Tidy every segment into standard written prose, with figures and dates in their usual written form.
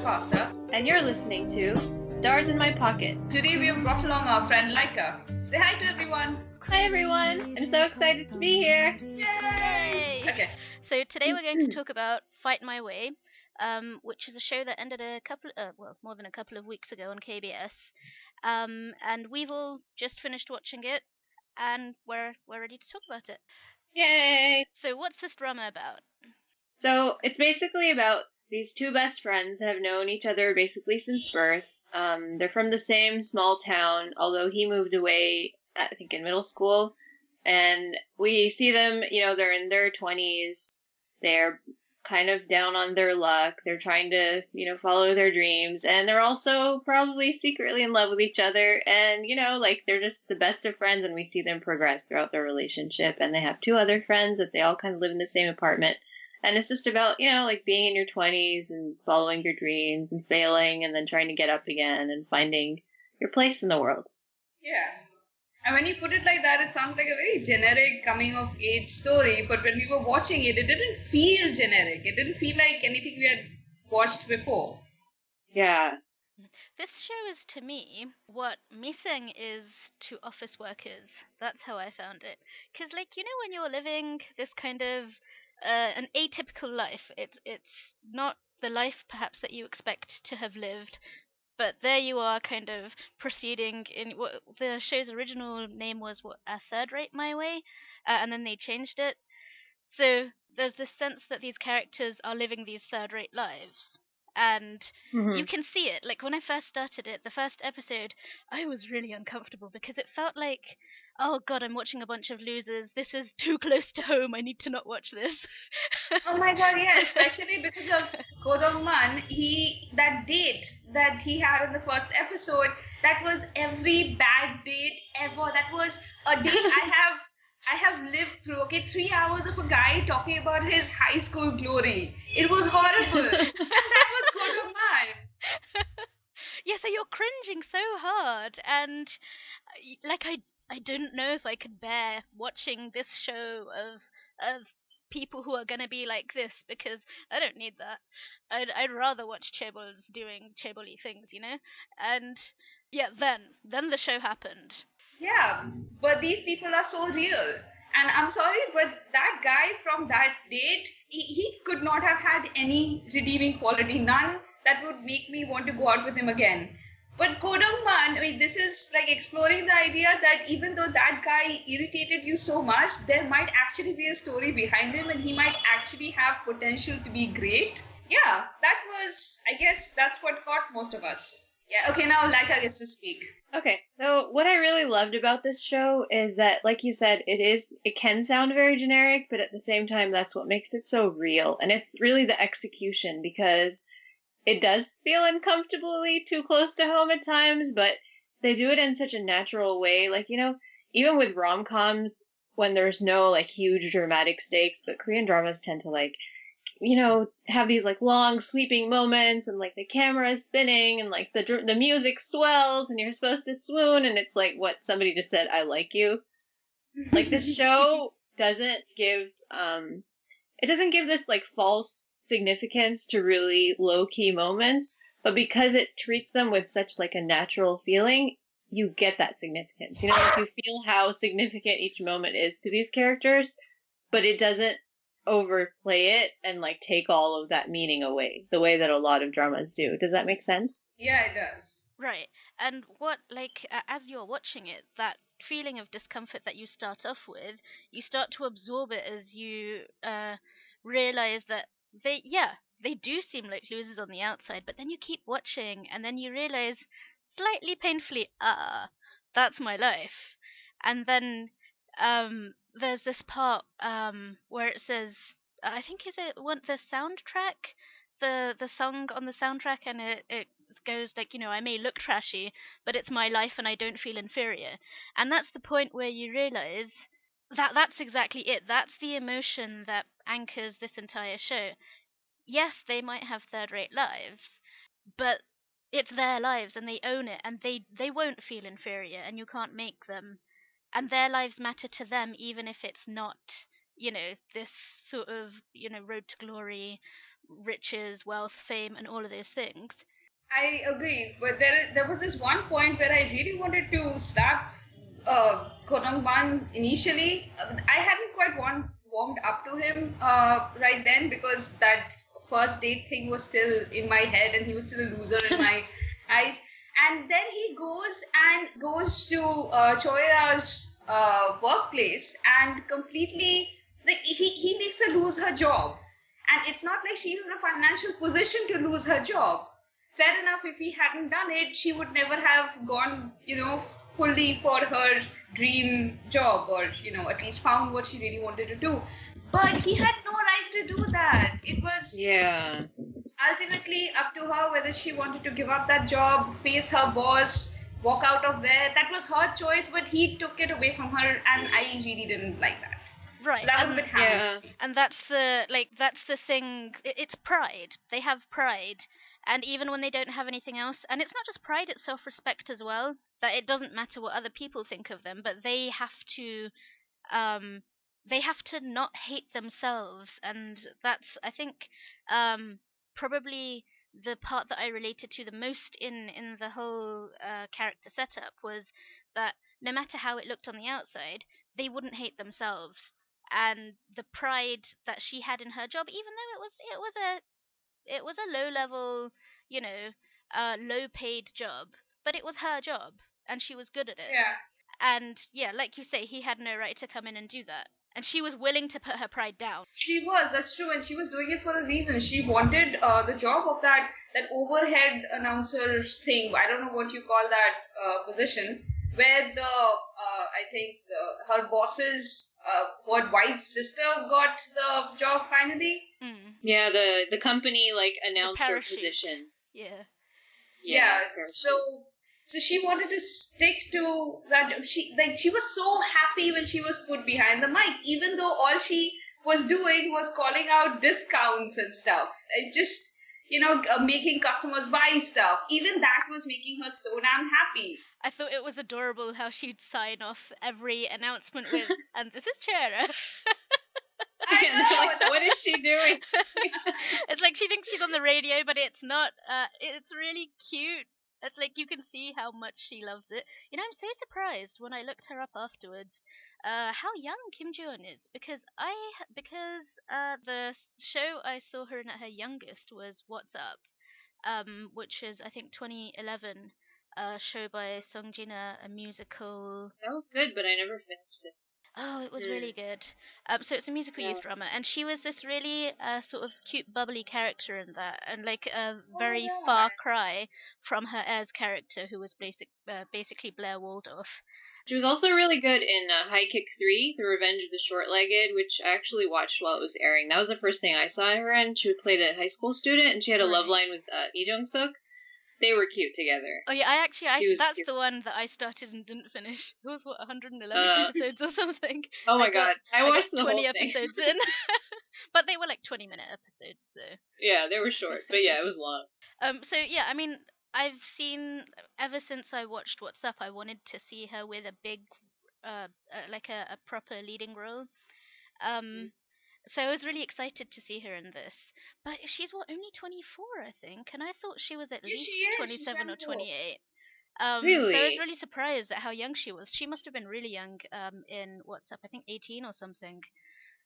Festerfaster. And you're listening to Stars in My Pocket. Today we have brought along our friend Laica. Say hi to everyone. Hi everyone! I'm so excited to be here! Yay! Okay. So today we're going to talk about Fight My Way, which is a show that ended more than a couple of weeks ago on KBS. And we've all just finished watching it, and we're ready to talk about it. Yay! So what's this drama about? So it's basically about these two best friends that have known each other basically since birth. They're from the same small town, although he moved away, I think, in middle school. And we see them, they're in their 20s. They're kind of down on their luck. They're trying to, follow their dreams. And they're also probably secretly in love with each other. And, they're just the best of friends. And we see them progress throughout their relationship. And they have two other friends that they all kind of live in the same apartment. And it's just about, being in your 20s and following your dreams and failing and then trying to get up again and finding your place in the world. Yeah. And when you put it like that, it sounds like a very generic coming-of-age story. But when we were watching it, it didn't feel generic. It didn't feel like anything we had watched before. Yeah. This show is, to me, what missing is to office workers. That's how I found it. Because, when you're living this kind of an atypical life, it's not the life perhaps that you expect to have lived, but there you are kind of proceeding in what the show's original name was, a third rate my way, and then they changed it. So there's this sense that these characters are living these third rate lives. And you can see it. Like, when I first started it, the first episode, I was really uncomfortable because it felt like, oh god, I'm watching a bunch of losers. This is too close to home. I need to not watch this. Oh my god, yeah, especially because of Go Man. That date that he had in the first episode, that was every bad date ever. That was a date I have lived through. Okay, 3 hours of a guy talking about his high school glory. It was horrible. And that was Go Man. Yeah, so you're cringing so hard, and I don't know if I could bear watching this show of people who are gonna be like this, because I don't need that. I'd rather watch chaebols doing chaeboly things, And yeah, then the show happened. Yeah, but these people are so real. And I'm sorry, but that guy from that date, he could not have had any redeeming quality, none that would make me want to go out with him again. But Kodam Man, I mean, this is like exploring the idea that even though that guy irritated you so much, there might actually be a story behind him and he might actually have potential to be great. Yeah, that was, I guess, that's what caught most of us. Yeah, okay, now Laika gets to speak. Okay, so what I really loved about this show is that, like you said, it can sound very generic, but at the same time, that's what makes it so real. And it's really the execution, because it does feel uncomfortably too close to home at times, but they do it in such a natural way. Like, even with rom-coms, when there's no, huge dramatic stakes, but Korean dramas tend to, have these long sweeping moments and the camera is spinning and the music swells and you're supposed to swoon and it's like what somebody just said, I like you. This show doesn't give this false significance to really low key moments, but because it treats them with such a natural feeling, you get that significance. You feel how significant each moment is to these characters, but it doesn't overplay it and take all of that meaning away the way that a lot of dramas do. Does that make sense? Yeah, it does. Right. And what, as you're watching it, that feeling of discomfort that you start off with, you start to absorb it as you realize that they do seem like losers on the outside, but then you keep watching and then you realize slightly painfully, that's my life. And then there's this part where it says, I think is it the soundtrack, the song on the soundtrack, and it goes I may look trashy, but it's my life and I don't feel inferior. And that's the point where you realize that that's exactly it. That's the emotion that anchors this entire show. Yes, they might have third rate lives, but it's their lives and they own it, and they won't feel inferior, and you can't make them. And their lives matter to them even if it's not this sort of, road to glory, riches, wealth, fame, and all of those things. I agree, but there was this one point where I really wanted to slap Konangban initially. I hadn't quite warmed up to him right then, because that first date thing was still in my head and he was still a loser in my eyes. And then he goes to Choera's workplace and completely, like, he makes her lose her job. And it's not like she's in a financial position to lose her job. Fair enough, if he hadn't done it, she would never have gone, fully for her dream job, or, at least found what she really wanted to do. But he had no right to do that. It was ultimately up to her whether she wanted to give up that job, face her boss, walk out of there. That was her choice, but he took it away from her, and I really didn't like that. Right. So that was a bit hammy. And that's the thing. It's pride. They have pride. And even when they don't have anything else, and it's not just pride, it's self-respect as well, that it doesn't matter what other people think of them, but they have to not hate themselves. And that's, I think, probably the part that I related to the most in the whole character setup, was that no matter how it looked on the outside, they wouldn't hate themselves. And the pride that she had in her job, even though it was a low level, low paid job, but it was her job and she was good at it. Yeah. And like you say, he had no right to come in and do that. And she was willing to put her pride down. She was, that's true, and she was doing it for a reason. She wanted the job of that overhead announcer thing. I don't know what you call that position, where I think her boss's wife's sister got the job finally. Yeah, the company announcer position. Yeah. So she wanted to stick to that. She was so happy when she was put behind the mic, even though all she was doing was calling out discounts and stuff, and just making customers buy stuff. Even that was making her so damn happy. I thought it was adorable how she'd sign off every announcement with, "And this is Chera." I know. What is she doing? It's like she thinks she's on the radio, but it's not. It's really cute. It's like you can see how much she loves it. I'm so surprised when I looked her up afterwards, how young Kim Joo-eun is, because the show I saw her in at her youngest was What's Up, which is, I think, 2011, show by Sung-jina, a musical. That was good, but I never finished it. Oh, it was really good. So it's a musical youth drama, and she was this really sort of cute, bubbly character in that, and like a very far cry from her Air's character, who was basically Blair Waldorf. She was also really good in High Kick 3, The Revenge of the Short-Legged, which I actually watched while it was airing. That was the first thing I saw her in. She played a high school student, and she had a love line with Lee Jung-suk. They were cute together. Oh yeah, that's cute. The one that I started and didn't finish. It was 111 episodes or something. Oh my god, I watched the 20 whole thing. episodes in, but they were like 20-minute episodes. So yeah, they were short, but yeah, it was long. So yeah, I mean, I've seen ever since I watched What's Up, I wanted to see her with a big, like a proper leading role. So I was really excited to see her in this. But she's only 24, I think, and I thought she was at least 27 or 28. Really? So I was really surprised at how young she was. She must have been really young in What's Up, I think 18 or something.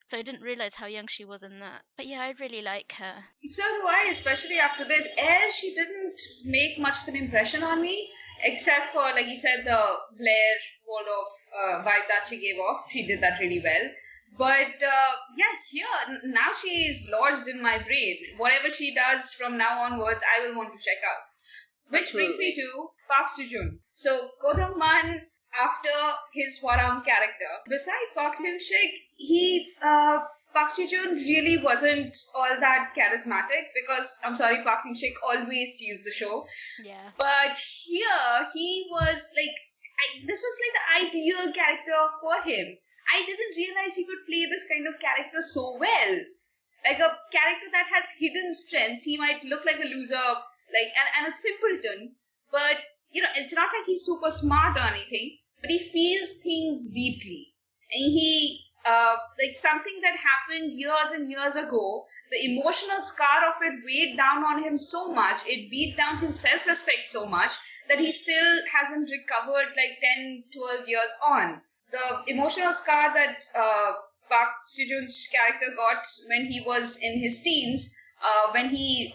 So I didn't realize how young she was in that. But yeah, I really like her. So do I, especially after this. Air, she didn't make much of an impression on me, except for, like you said, the Blair Waldorf vibe that she gave off. She did that really well. But now she is lodged in my brain. Whatever she does from now onwards, I will want to check out. Which brings me to Park Seo-joon. So, Ko Dong-man, after his Hwarang character, besides Park Hyun-sik, Park Seo-joon really wasn't all that charismatic, because, I'm sorry, Park Hyun-sik always steals the show. Yeah. But here, he was this was like the ideal character for him. I didn't realize he could play this kind of character so well. Like a character that has hidden strengths. He might look like a loser, and a simpleton, but it's not like he's super smart or anything, but he feels things deeply. And he like something that happened years and years ago. The emotional scar of it weighed down on him so much, it beat down his self-respect so much that he still hasn't recovered like 10, 12 years on. The emotional scar that Park Seo-joon's character got when he was in his teens, when he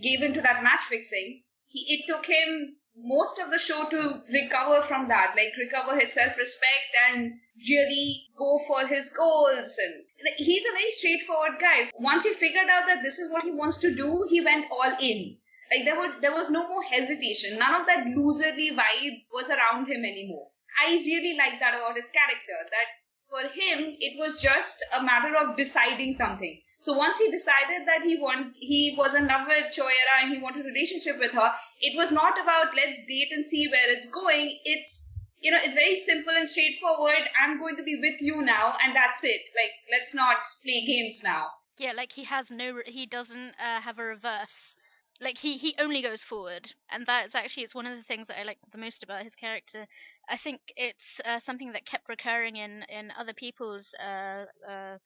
gave into that match fixing, it took him most of the show to recover from that, like recover his self-respect and really go for his goals. And he's a very straightforward guy. Once he figured out that this is what he wants to do, he went all in. Like there was no more hesitation. None of that loserly vibe was around him anymore. I really like that about his character, that for him it was just a matter of deciding something. So once he decided that he was in love with Choo-ra and he wanted a relationship with her, it was not about let's date and see where it's going. It's, it's very simple and straightforward. I'm going to be with you now, and that's it. Like, let's not play games now. Yeah, like he doesn't have a reverse. Like he only goes forward, and it's one of the things that I like the most about his character. I think it's something that kept recurring in other people's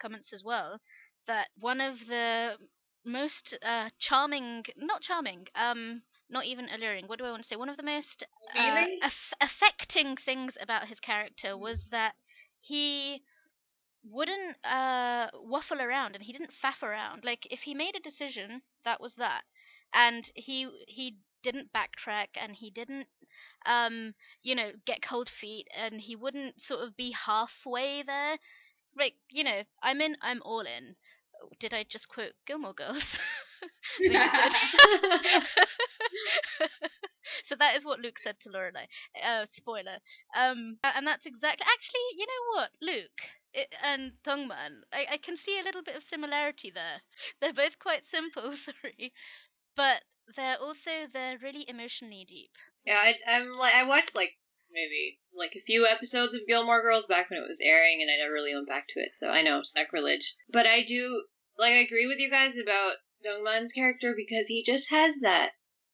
comments as well. That one of the most not even alluring. What do I want to say? One of the most affecting things about his character was that he wouldn't waffle around, and he didn't faff around. Like, if he made a decision, that was that, and he didn't backtrack, and he didn't get cold feet, and he wouldn't sort of be halfway there. Like, I'm all in. Did I just quote Gilmore Girls? I think I did. So that is what Luke said to Lorelai. Spoiler. And that's exactly. Actually, you know what, Luke and Tongman, I can see a little bit of similarity there. They're both quite simple, sorry, but they're really emotionally deep. Yeah, I watched maybe a few episodes of Gilmore Girls back when it was airing, and I never really went back to it, so I know, sacrilege. But I do, I agree with you guys about Dongman's character, because he just has that.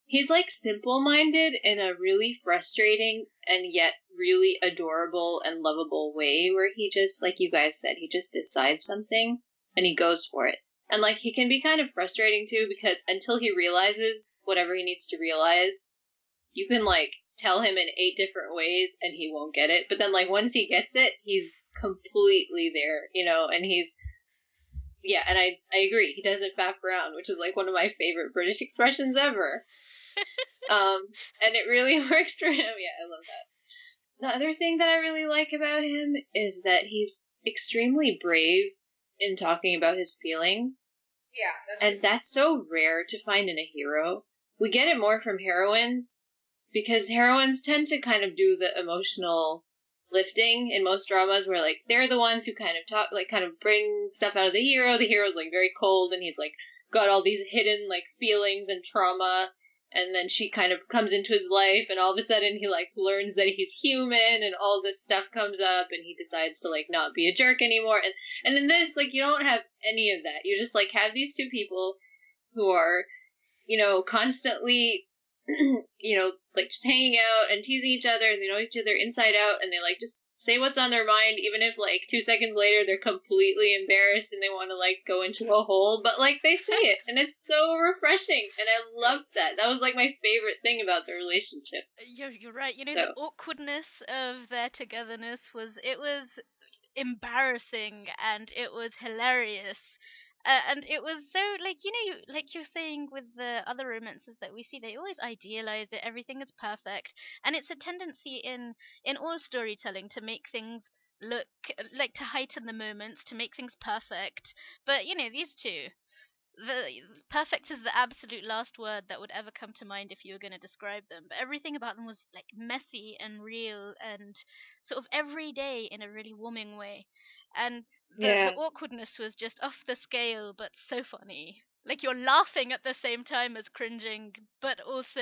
He's simple-minded in a really frustrating and yet really adorable and lovable way, where he just, like you guys said, he just decides something and he goes for it. And he can be kind of frustrating too, because until he realizes whatever he needs to realize, you can tell him in 8 different ways and he won't get it. But then once he gets it, he's completely there, and and I agree, he doesn't faff around, which is one of my favorite British expressions ever. And it really works for him. Yeah, I love that. The other thing that I really like about him is that he's extremely brave in talking about his feelings. Yeah, that's so rare to find in a hero. We get it more from heroines, because heroines tend to kind of do the emotional lifting in most dramas, where they're the ones who kind of talk, kind of bring stuff out of the hero. The hero's very cold, and he's got all these hidden feelings and trauma. And then she kind of comes into his life, and all of a sudden he learns that he's human, and all this stuff comes up, and he decides to not be a jerk anymore. And in this, you don't have any of that. You just have these two people who are, constantly, just hanging out and teasing each other, and they know each other inside out, and they just say what's on their mind, even if 2 seconds later they're completely embarrassed and they want to go into a hole, but they say it, and it's so refreshing, and I loved that. That was my favorite thing about the relationship. You're right. The awkwardness of their togetherness was embarrassing, and it was hilarious. And it was so like you're saying with the other romances that we see, they always idealize it. Everything is perfect, and it's a tendency in all storytelling to make things look to heighten the moments, to make things perfect. But these two, the perfect is the absolute last word that would ever come to mind if you were going to describe them. But everything about them was messy and real and sort of everyday in a really warming way. And the awkwardness was just off the scale, but so funny. You're laughing at the same time as cringing, but also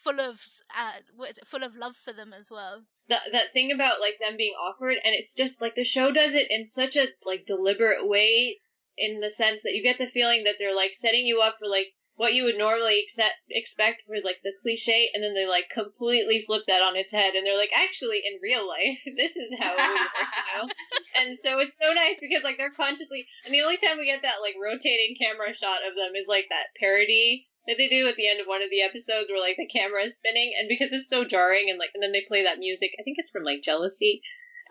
full of full of love for them as well. That thing about them being awkward, and it's just the show does it in such a deliberate way, in the sense that you get the feeling that they're setting you up for what you would normally expect for the cliche, and then they completely flip that on its head, and they're actually in real life this is how it would work, and And so it's so nice because like they're consciously, and the only time we get that like rotating camera shot of them is like that parody that they do at the end of one of the episodes where like the camera is spinning, and because it's so jarring, and like and then they play that music, I think it's from like Jealousy,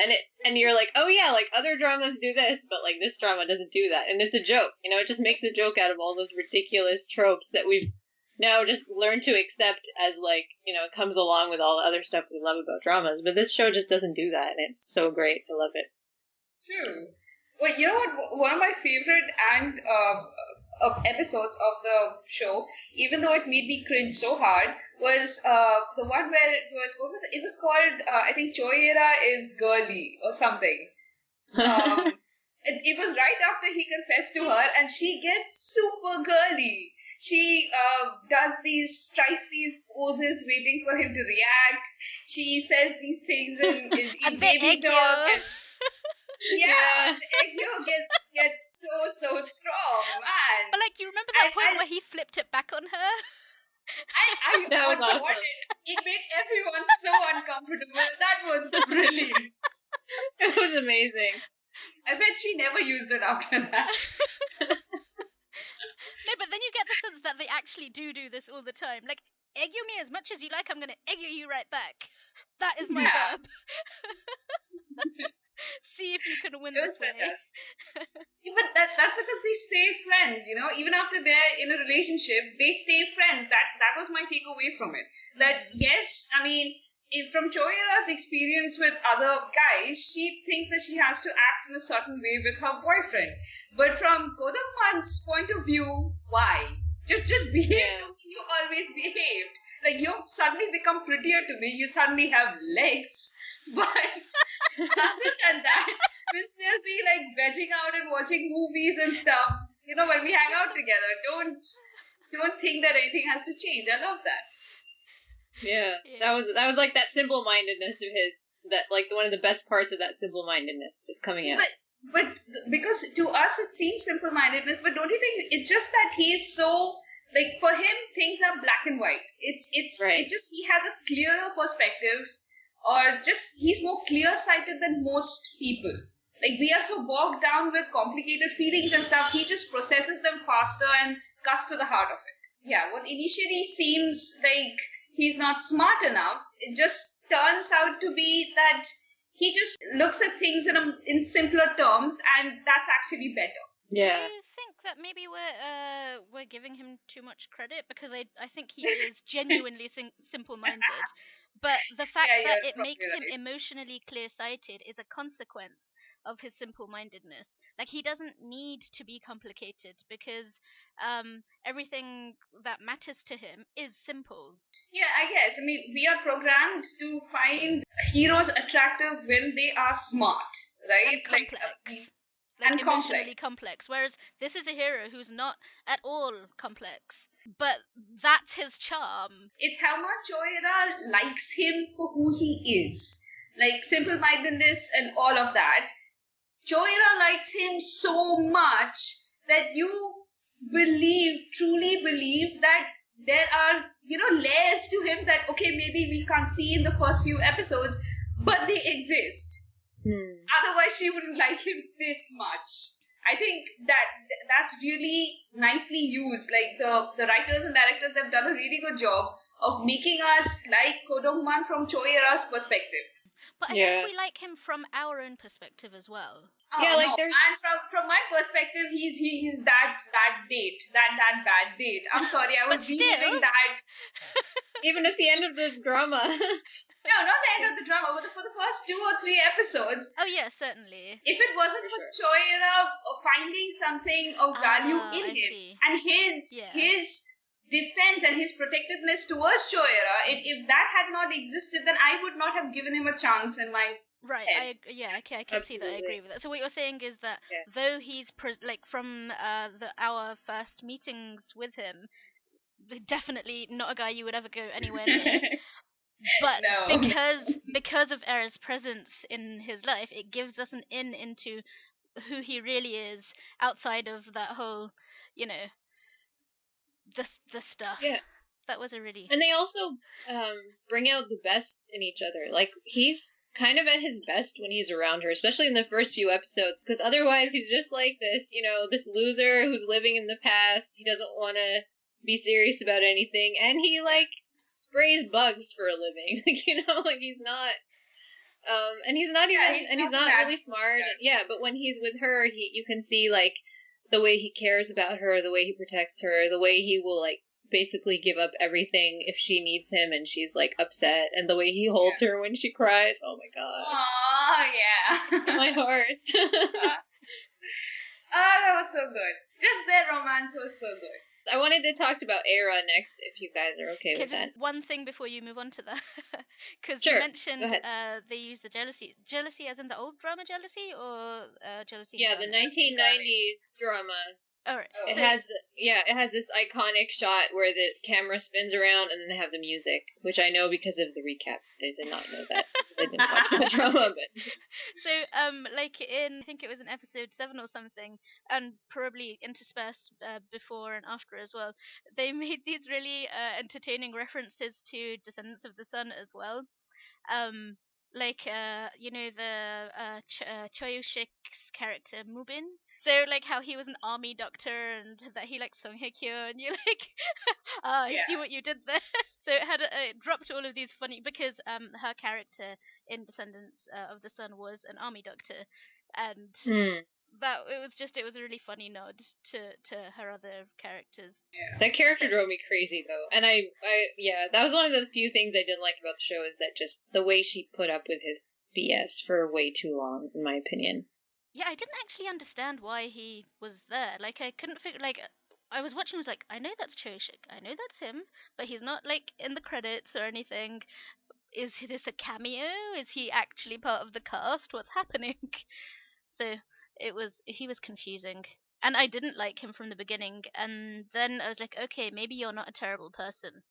and you're like, oh yeah, like other dramas do this, but like this drama doesn't do that, and it's a joke, you know, it just makes a joke out of all those ridiculous tropes that we've now just learned to accept as like, you know, it comes along with all the other stuff we love about dramas, but this show just doesn't do that, and it's so great. I love it. True. Well, you know what? One of my favorite and episodes of the show, even though it made me cringe so hard, was the one where it was, what was it? It was called, I think Ae-ra is girly or something. It was right after he confessed to her, and she gets super girly. She strikes these poses waiting for him to react. She says these things in baby talk. Yeah, the egg yolk gets so strong, man. But like, you remember that point where he flipped it back on her? That was awesome. It made everyone so uncomfortable. That was brilliant. It was amazing. I bet she never used it after that. No, but then you get the sense that they actually do this all the time. Like, egg you me as much as you like, I'm gonna egg you right back. That is my verb. See if you can win this way. Yeah, but that's because they stay friends, you know. Even after they're in a relationship, they stay friends. That was my takeaway from it. That yes, I mean, from Choyera's experience with other guys, she thinks that she has to act in a certain way with her boyfriend. But from Kodam-man's point of view, why? Just behave the way you always behaved. Like, you suddenly become prettier to me. You suddenly have legs. But other than that, we'll still be like vegging out and watching movies and stuff. You know, when we hang out together, don't think that anything has to change. I love that. Yeah. That was like that simple-mindedness of his. That like one of the best parts of that simple-mindedness just coming out. But because to us it seems simple-mindedness, but don't you think it's just that he's so like, for him things are black and white. It's right. It just, he has a clearer perspective. Or just, he's more clear-sighted than most people. Like, we are so bogged down with complicated feelings and stuff, he just processes them faster and cuts to the heart of it. Yeah, what initially seems like he's not smart enough, it just turns out to be that he just looks at things in simpler terms, and that's actually better. Yeah. Do you think that maybe we're giving him too much credit? Because I think he is genuinely simple-minded. But the fact that it makes him emotionally clear-sighted is a consequence of his simple-mindedness. Like, he doesn't need to be complicated because everything that matters to him is simple. Yeah, I guess. I mean, we are programmed to find heroes attractive when they are smart, right? And complex. Like emotionally complex. Whereas this is a hero who's not at all complex. But that's his charm. It's how much Ae-ra likes him for who he is. Like, simple-mindedness and all of that. Ae-ra likes him so much that you truly believe that there are, you know, layers to him that, okay, maybe we can't see in the first few episodes, but they exist. Otherwise, she wouldn't like him this much. I think that's really nicely used. Like, the writers and directors have done a really good job of making us like Kodam-man from Choyera's perspective. But I think we like him from our own perspective as well. Oh, yeah, like there's... And from my perspective, he's that date, that bad date. I'm sorry, I was reliving that. Even at the end of the drama. No, not the end of the drama, but for the first 2 or 3 episodes. Oh yeah, certainly. If it wasn't for Choyera finding something of value in him and his defense and his protectiveness towards Choyera, if that had not existed, then I would not have given him a chance in my head. I can see that. I agree with that. So what you're saying is that though he's from our first meetings with him, definitely not a guy you would ever go anywhere near. But because of Ae-ra's presence in his life, it gives us an in into who he really is outside of that whole, you know, the stuff. Yeah. That was a really... And they also bring out the best in each other. Like, he's kind of at his best when he's around her, especially in the first few episodes, because otherwise he's just like this, this loser who's living in the past. He doesn't want to be serious about anything, and he, like, sprays bugs for a living. He's not, and he's not even, and he's not really smart. Yeah, but when he's with her, you can see, like, the way he cares about her, the way he protects her, the way he will, like, basically give up everything if she needs him and she's, like, upset, and the way he holds her when she cries. Oh my god. Aww, yeah. My heart. That was so good. Just their romance was so good. I wanted to talk about Ae-ra next, if you guys are okay with that. One thing before you move on to that. Because sure. You mentioned they used the jealousy. Jealousy as in the old drama jealousy, or jealousy? Yeah, the 1990s drama. Alright. It has this iconic shot where the camera spins around and then they have the music, which I know because of the recap. I did not know that. I didn't watch the drama, but so like in, I think it was in episode 7 or something, and probably interspersed before and after as well, they made these really entertaining references to Descendants of the Sun as well. Like the Choyushik's character Mubin. So, like, how he was an army doctor and that he liked Song-hye-kyo, and you're like, I see what you did there. So it had it dropped all of these funny, because her character in Descendants of the Sun was an army doctor, and that it was a really funny nod to her other characters. Yeah. That character drove me crazy though, and I that was one of the few things I didn't like about the show, is that just the way she put up with his BS for way too long, in my opinion. Yeah, I didn't actually understand why he was there. Like, I couldn't figure, like, I was watching, I was like, I know that's Choshik, I know that's him, but he's not, like, in the credits or anything. Is this a cameo? Is he actually part of the cast? What's happening? So, he was confusing. And I didn't like him from the beginning, and then I was like, okay, maybe you're not a terrible person.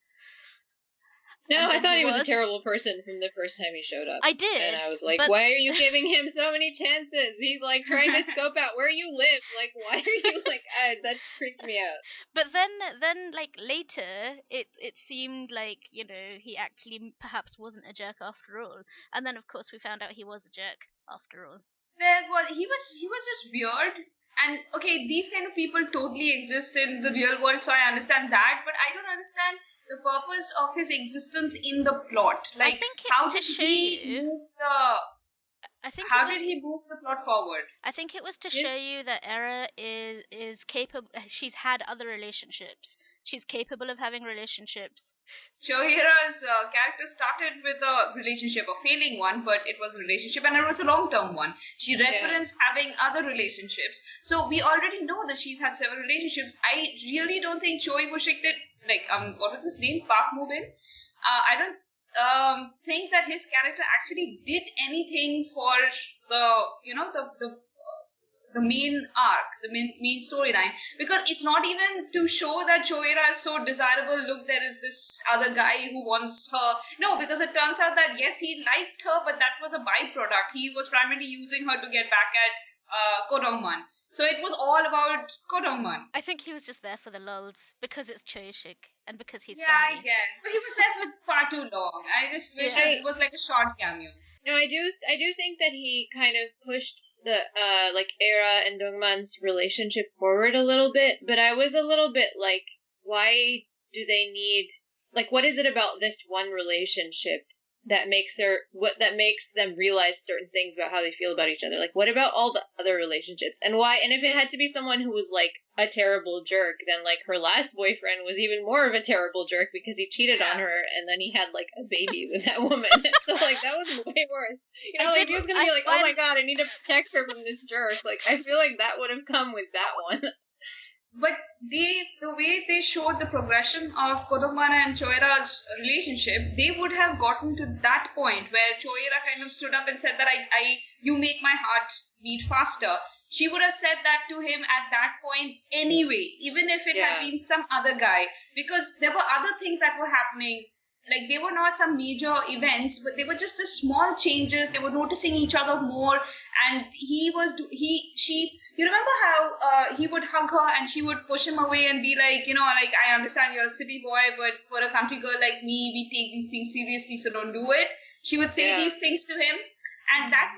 No, I thought he was a terrible person from the first time he showed up. I did. And I was like, why are you giving him so many chances? He's, like, trying to scope out where you live. Like, why are you, like, that just freaked me out. But then, like, later, it seemed like, he actually perhaps wasn't a jerk after all. And then, of course, we found out he was a jerk after all. He was just weird. And, okay, these kind of people totally exist in the real world, so I understand that. But I don't understand the purpose of his existence in the plot. Like, I think it's how to did show he you. move how did he move the plot forward? I think it was to show you that Ae-ra is capable. She's had other relationships. She's capable of having relationships. Shohira's character started with a relationship, a failing one, but it was a relationship and it was a long-term one. She referenced having other relationships. So we already know that she's had several relationships. I really don't think Choi Woo-shik did, like, what was his name? Park Moo-bin? I don't think that his character actually did anything for the main arc, the main storyline, because it's not even to show that Choera is so desirable. Look, there is this other guy who wants her. No, because it turns out that yes, he liked her, but that was a byproduct. He was primarily using her to get back at Kodongman. So it was all about Kodongman. I think he was just there for the lulz, because it's Choshik and because he's funny. I guess, but he was there for far too long. I just wish it was like a short cameo. No, I do think that he kind of pushed the like Ae-ra and Dongman's relationship forward a little bit, but I was a little bit like, why do they need, like, what is it about this one relationship that makes them realize certain things about how they feel about each other? Like, what about all the other relationships, and why? And if it had to be someone who was like a terrible jerk, then like her last boyfriend was even more of a terrible jerk because he cheated on her, and then he had like a baby with that woman. So like that was way worse. You know, like he was gonna be like, oh my god, I need to protect her from this jerk. Like I feel like that would have come with that one. But the way they showed the progression of Kodongman and Choera's relationship, they would have gotten to that point where Choera kind of stood up and said that you make my heart beat faster. She would have said that to him at that point anyway, even if it had been some other guy, because there were other things that were happening. Like, they were not some major events, but they were just the small changes. They were noticing each other more, and you remember how he would hug her and she would push him away and be like, like, I understand you're a city boy, but for a country girl like me, we take these things seriously, so don't do it. She would say these things to him. And that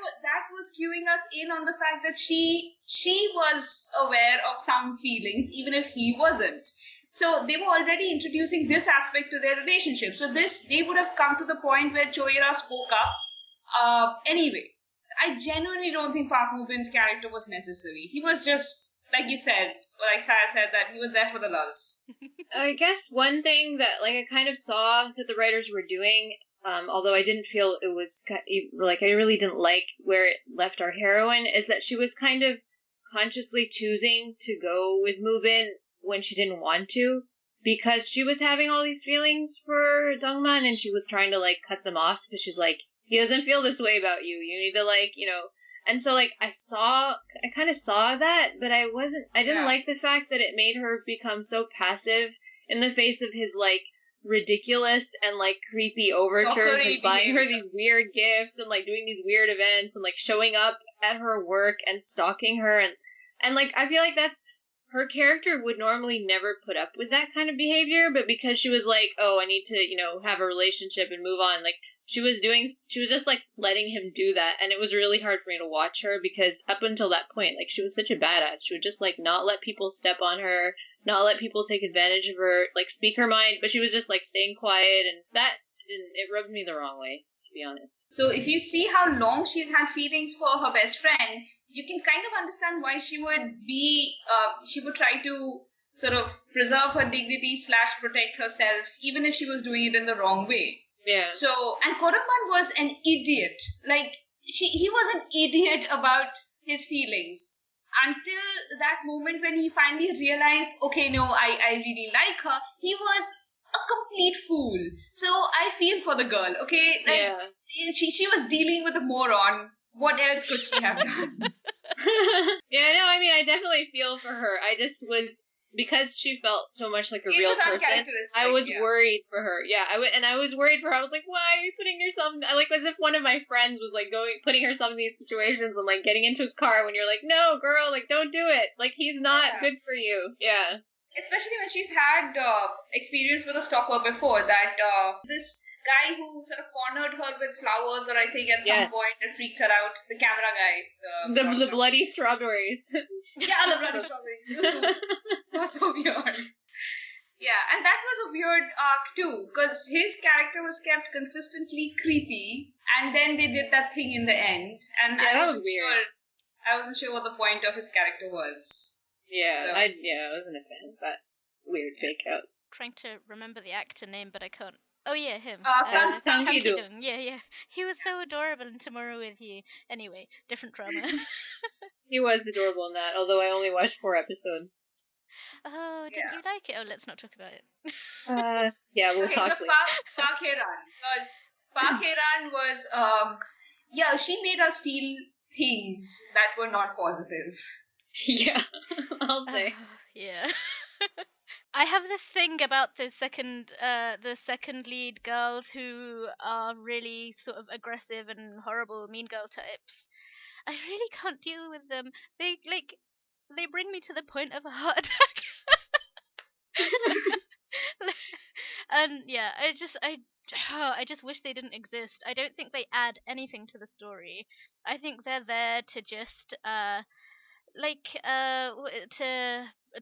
was cueing us in on the fact that she was aware of some feelings, even if he wasn't. So they were already introducing this aspect to their relationship. So they would have come to the point where Cho-ra spoke up. Anyway, I genuinely don't think Park Bo-bin's character was necessary. He was just, like you said, like Saya said, that he was there for the lulz. I guess one thing that I kind of saw that the writers were doing, although I didn't feel it was I really didn't like where it left our heroine, is that she was kind of consciously choosing to go with Mubin when she didn't want to, because she was having all these feelings for Dongman and she was trying to cut them off because she's like, he doesn't feel this way about you. You need to and so I kind of saw that, but I didn't like the fact that it made her become so passive in the face of his ridiculous and creepy overtures, buying her these weird gifts and doing these weird events and showing up at her work and stalking her and I feel like that's her character would normally never put up with that kind of behavior, but because she was I need to have a relationship and move on, she was just letting him do that, and it was really hard for me to watch her because up until that point, she was such a badass. She would just not let people step on her, not let people take advantage of her, speak her mind, but she was just staying quiet, and it rubbed me the wrong way, to be honest. So if you see how long she's had feelings for her best friend, you can kind of understand why she would try to sort of preserve her dignity / protect herself, even if she was doing it in the wrong way. Yeah. So, and Kodaman was an idiot. He was an idiot about his feelings until that moment when he finally realized, okay, no, I really like her. He was a complete fool. So I feel for the girl, okay? She was dealing with a moron. What else could she have done? Yeah, no, I definitely feel for her. I just was, because she felt so much like a real person, I was worried for her. Yeah, I was worried for her. I was like, why are you putting yourself, as if one of my friends was putting herself in these situations and getting into his car when you're like, no, girl, don't do it. He's not good for you. Yeah. Especially when she's had experience with a stalker before, that this guy who sort of cornered her with flowers, or I think at some point it freaked her out. The camera guy. The bloody strawberries. Yeah, the bloody strawberries. It was so weird. Yeah, and that was a weird arc too, because his character was kept consistently creepy, and then they did that thing in the end, and that was weird. I wasn't sure what the point of his character was. Yeah, so. I wasn't a fan, but weird fake out. Trying to remember the actor name, but I can't. Oh yeah, him. Kang Ki-dong. Yeah. He was so adorable in Tomorrow with You. Anyway, different drama. He was adorable in that, although I only watched 4 episodes. Oh, didn't you like it? Oh, let's not talk about it. Yeah, we'll talk later. Park Hye-ran. Because Park Hye-ran was, she made us feel things that were not positive. Yeah, I'll say. Yeah. I have this thing about the second lead girls who are really sort of aggressive and horrible mean girl types. I really can't deal with them. They bring me to the point of a heart attack. And yeah, I just wish they didn't exist. I don't think they add anything to the story. I think they're there to just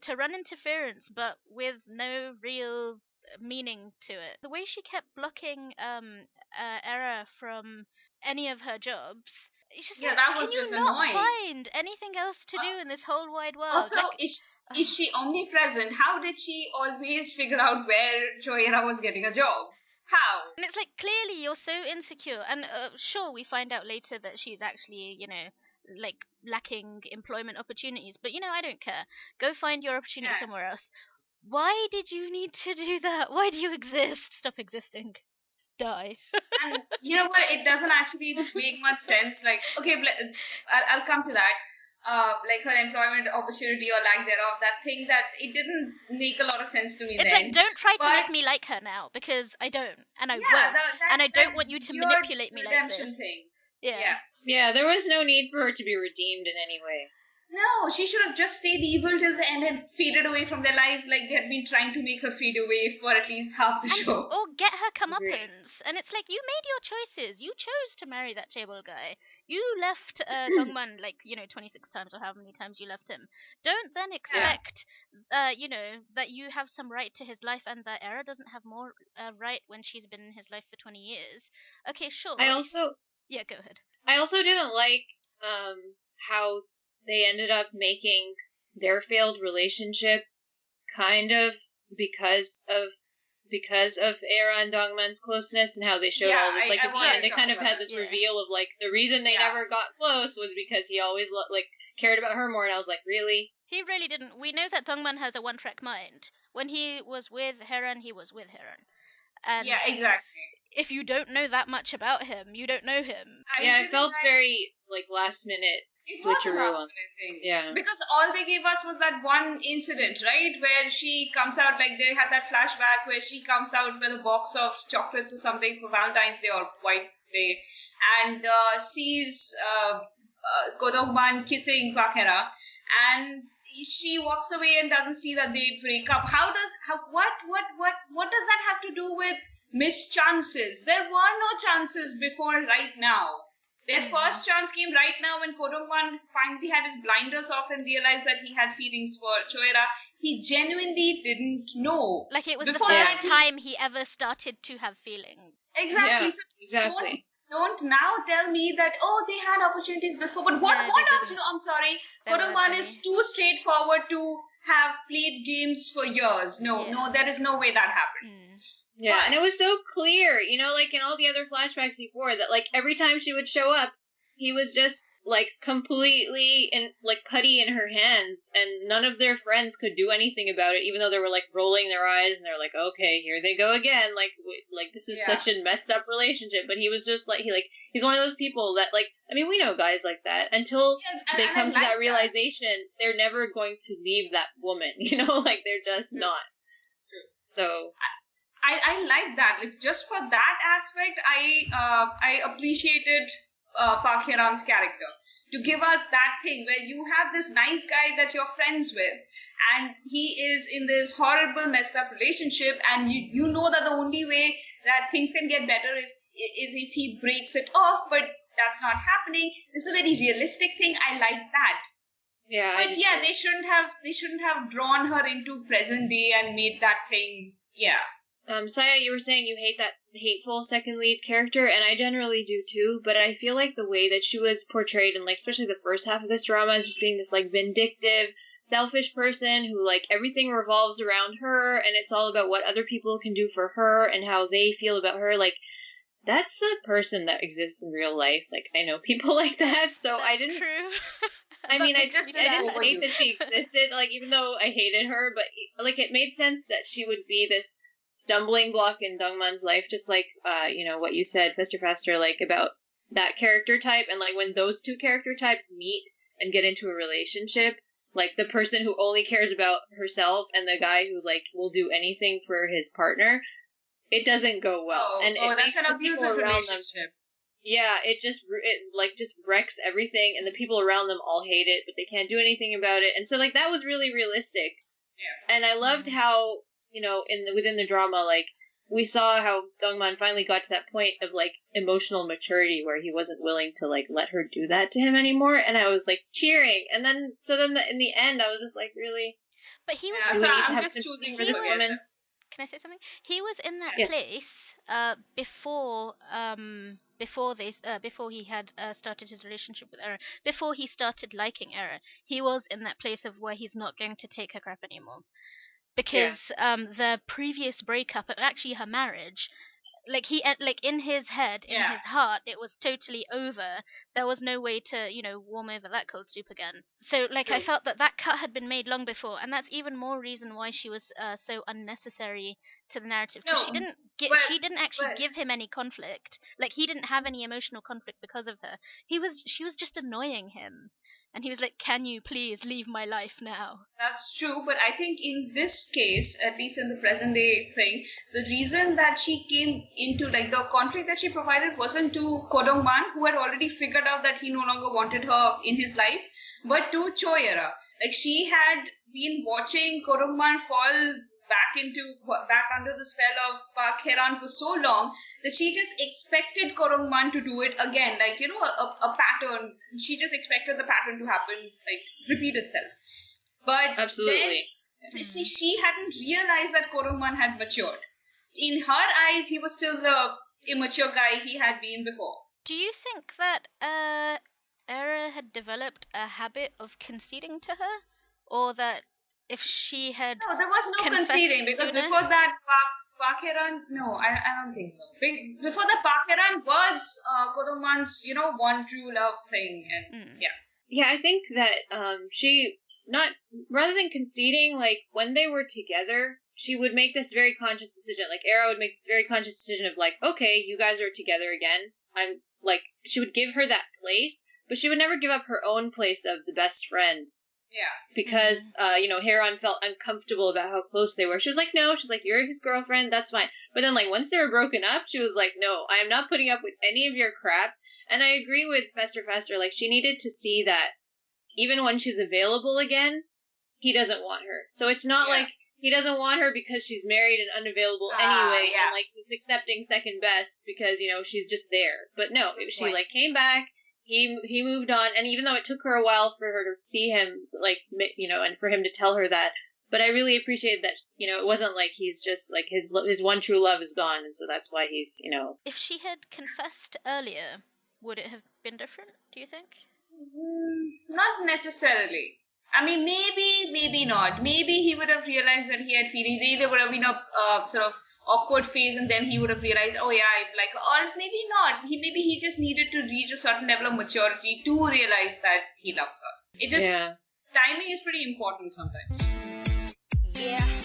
to run interference, but with no real meaning to it. The way she kept blocking Ae-ra from any of her jobs, it's just that was can just you not annoying. Find anything else to do in this whole wide world? Also, is she omnipresent? How did she always figure out where Cho-ra was getting a job? How? And it's clearly you're so insecure, and sure, we find out later that she's actually, lacking employment opportunities, but I don't care. Go find your opportunity somewhere else. Why did you need to do that? Why do you exist? Stop existing. Die. And you know what? It doesn't actually make much sense. Okay, I'll come to that. Her employment opportunity or lack thereof, that thing that it didn't make a lot of sense to me. It's don't try to make me like her now, because I don't, and I won't, and I don't want you to manipulate me like this. Thing. Yeah, there was no need for her to be redeemed in any way. No, she should have just stayed evil till the end and faded away from their lives like they had been trying to make her fade away for at least half the show. Or get her Agree. comeuppance. And it's like, you made your choices. You chose to marry that chaebol guy. You left Dongman, like, 26 times or however many times you left him. Don't then expect, that you have some right to his life and that Ae-ra doesn't have more right when she's been in his life for 20 years. Okay, sure. Yeah, go ahead. I also didn't like how they ended up making their failed relationship kind of because of Ae-ra and Dongman's closeness, and how they showed all this, like, at the end they kind of had this reveal of like the reason they never got close was because he always cared about her more, and I was like, really? He really didn't. We know that Dongman has a one-track mind. When he was with Hye-ran, he was with Hye-ran. And yeah, exactly. If you don't know that much about him, you don't know him. It felt very like last minute. It was a last minute thing. Yeah. Because all they gave us was that one incident, right? Where she comes out, like they had that flashback where she comes out with a box of chocolates or something for Valentine's Day or White Day and sees Ko Dong-man kissing Park Hye-ra, and she walks away and doesn't see that they break up. What does that have to do with missed chances? There were no chances before right now. Their first chance came right now when Ko Dong-man finally had his blinders off and realized that he had feelings for Cho-era. He genuinely didn't know. Like it was before the first time he ever started to have feelings. Exactly. Yeah, so exactly. Don't now tell me that, they had opportunities before. But what I'm sorry. Ko Dong-man is too straightforward to have played games for years. No, there is no way that happened. Yeah, and it was so clear, like in all the other flashbacks before, that like every time she would show up, he was just like completely putty in her hands, and none of their friends could do anything about it, even though they were like rolling their eyes and they're like, okay, here they go again, like this is such a messed up relationship. But he was just like he's one of those people that we know guys like that until they come to that realization, they're never going to leave that woman, they're just not. So. I like that. Like just for that aspect, I appreciated Park Hye-ran's character to give us that thing where you have this nice guy that you're friends with, and he is in this horrible, messed up relationship, and you know that the only way that things can get better is if he breaks it off, but that's not happening. This is a very realistic thing. I like that. Yeah, but they shouldn't have drawn her into present day and made that thing. Yeah. Saya, you were saying you hate that hateful second lead character, and I generally do too, but I feel like the way that she was portrayed in, especially the first half of this drama as just being this, vindictive, selfish person who, everything revolves around her, and it's all about what other people can do for her and how they feel about her, that's the person that exists in real life. I know people like that, so that's I didn't... true. I mean, I didn't hate that she existed, even though I hated her, but, it made sense that she would be this stumbling block in Dongman's life, just what you said, Festerfaster, about that character type, and when those two character types meet and get into a relationship, the person who only cares about herself and the guy who will do anything for his partner, it doesn't go well. And it makes that's an abusive relationship. It just wrecks everything, and the people around them all hate it, but they can't do anything about it. And so that was really realistic. Yeah. And I loved how within the drama, we saw how Dongman finally got to that point of emotional maturity where he wasn't willing to let her do that to him anymore, and I was cheering. And then in the end, I was just really. But he was. Do we need to have sympathy for this woman? Can I say something? He was in that place before he had started his relationship with Ae-ra, before he started liking Ae-ra. He was in that place of where he's not going to take her crap anymore. Because the previous breakup, actually her marriage, he in his head, in his heart, it was totally over. There was no way to warm over that cold soup again. So I felt that cut had been made long before, and that's even more reason why she was so unnecessary to the narrative, because she didn't actually give him any conflict. He didn't have any emotional conflict because of her. She was just annoying him, and he was like, "Can you please leave my life now?" That's true, but I think in this case, at least in the present day thing, the reason that she came into, like, the contract that she provided wasn't to Kodong-man, who had already figured out that he no longer wanted her in his life, but to Choi-era. Like, she had been watching Kodong-man fall back under the spell of Park Hye-ran for so long that she just expected Kodong-man to do it again, like, a pattern. She just expected the pattern to happen, like, repeat itself. But Absolutely. then, see, she hadn't realized that Kodong-man had matured. In her eyes, he was still the immature guy he had been before. Do you think that Ae-ra had developed a habit of conceding to her, or that if she had No, there was no confessed conceding, because sooner? before that, Park Hye-ran, no, I don't think so. Before that, Park Hye-ran was Kodong-man's, one true love thing, and yeah. Yeah, I think that she, not, rather than conceding, like, when they were together, she would make this very conscious decision. Like, Ae-ra would make this very conscious decision of, like, okay, you guys are together again. I'm, like, she would give her that place, but she would never give up her own place of the best friend. Yeah. Because, Hye-ran felt uncomfortable about how close they were. She was like, no, she's like, you're his girlfriend, that's fine. But then, like, once they were broken up, she was like, no, I am not putting up with any of your crap. And I agree with Festerfaster, like, she needed to see that even when she's available again, he doesn't want her. So it's not like he doesn't want her because she's married and unavailable anyway, and, like, he's accepting second best because, she's just there. But no, she, like, came back, he moved on, and even though it took her a while for her to see him, like, and for him to tell her that, but I really appreciated that, it wasn't like he's just, like, his one true love is gone, and so that's why he's, If she had confessed earlier, would it have been different, do you think? Not necessarily. I mean, maybe not. Maybe he would have realized that he had feelings. Maybe there would have been a sort of awkward phase, and then he would have realized, oh yeah, I like her. Or maybe not. Maybe he just needed to reach a certain level of maturity to realize that he loves her. It just, timing is pretty important sometimes. Yeah.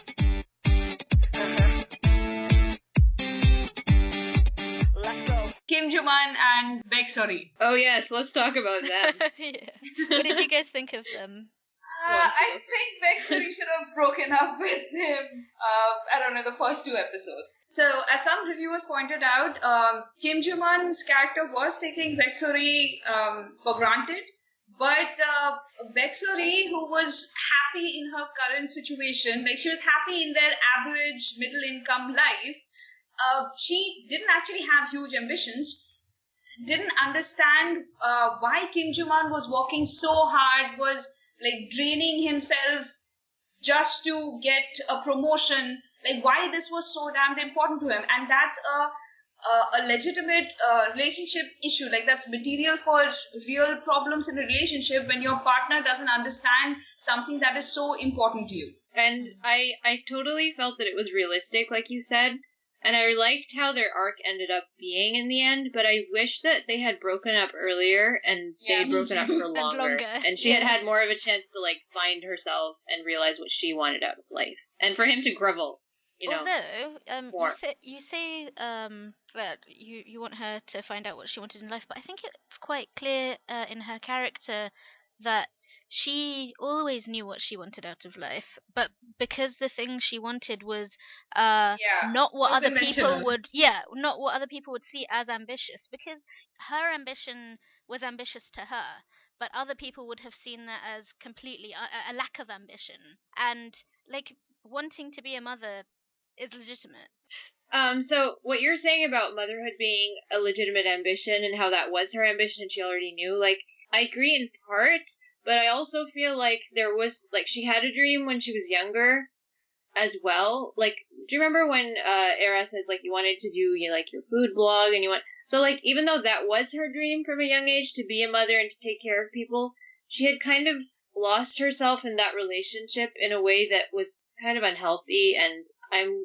Let's go. Kim Joo-man and Baek-seol-hee. Oh yes, let's talk about them. Yeah. What did you guys think of them? I think Baek-seol-hee should have broken up with him, I don't know, the first 2 episodes. So, as some reviewers pointed out, Kim Joo-man's character was taking Baek-seol-hee for granted, but Baek-seol-hee, who was happy in her current situation, like she was happy in their average middle-income life, she didn't actually have huge ambitions, didn't understand why Kim Joo-man was working so hard, was like draining himself just to get a promotion, like why this was so damn important to him. And that's a legitimate relationship issue, like that's material for real problems in a relationship when your partner doesn't understand something that is so important to you. And I totally felt that it was realistic, like you said. And I liked how their arc ended up being in the end, but I wish that they had broken up earlier and stayed broken up for longer. And she had more of a chance to, like, find herself and realize what she wanted out of life. And for him to grovel, Although, you say that you want her to find out what she wanted in life, but I think it's quite clear in her character that she always knew what she wanted out of life, but because the thing she wanted was not what other people would see as ambitious, because her ambition was ambitious to her, but other people would have seen that as completely a lack of ambition. And like wanting to be a mother is legitimate. So what you're saying about motherhood being a legitimate ambition and how that was her ambition and she already knew, like, I agree in part. But I also feel like there was, like, she had a dream when she was younger as well. Like, do you remember when Ae-ra says, like, you wanted to do, like, your food blog and so, like, even though that was her dream from a young age to be a mother and to take care of people, she had kind of lost herself in that relationship in a way that was kind of unhealthy, and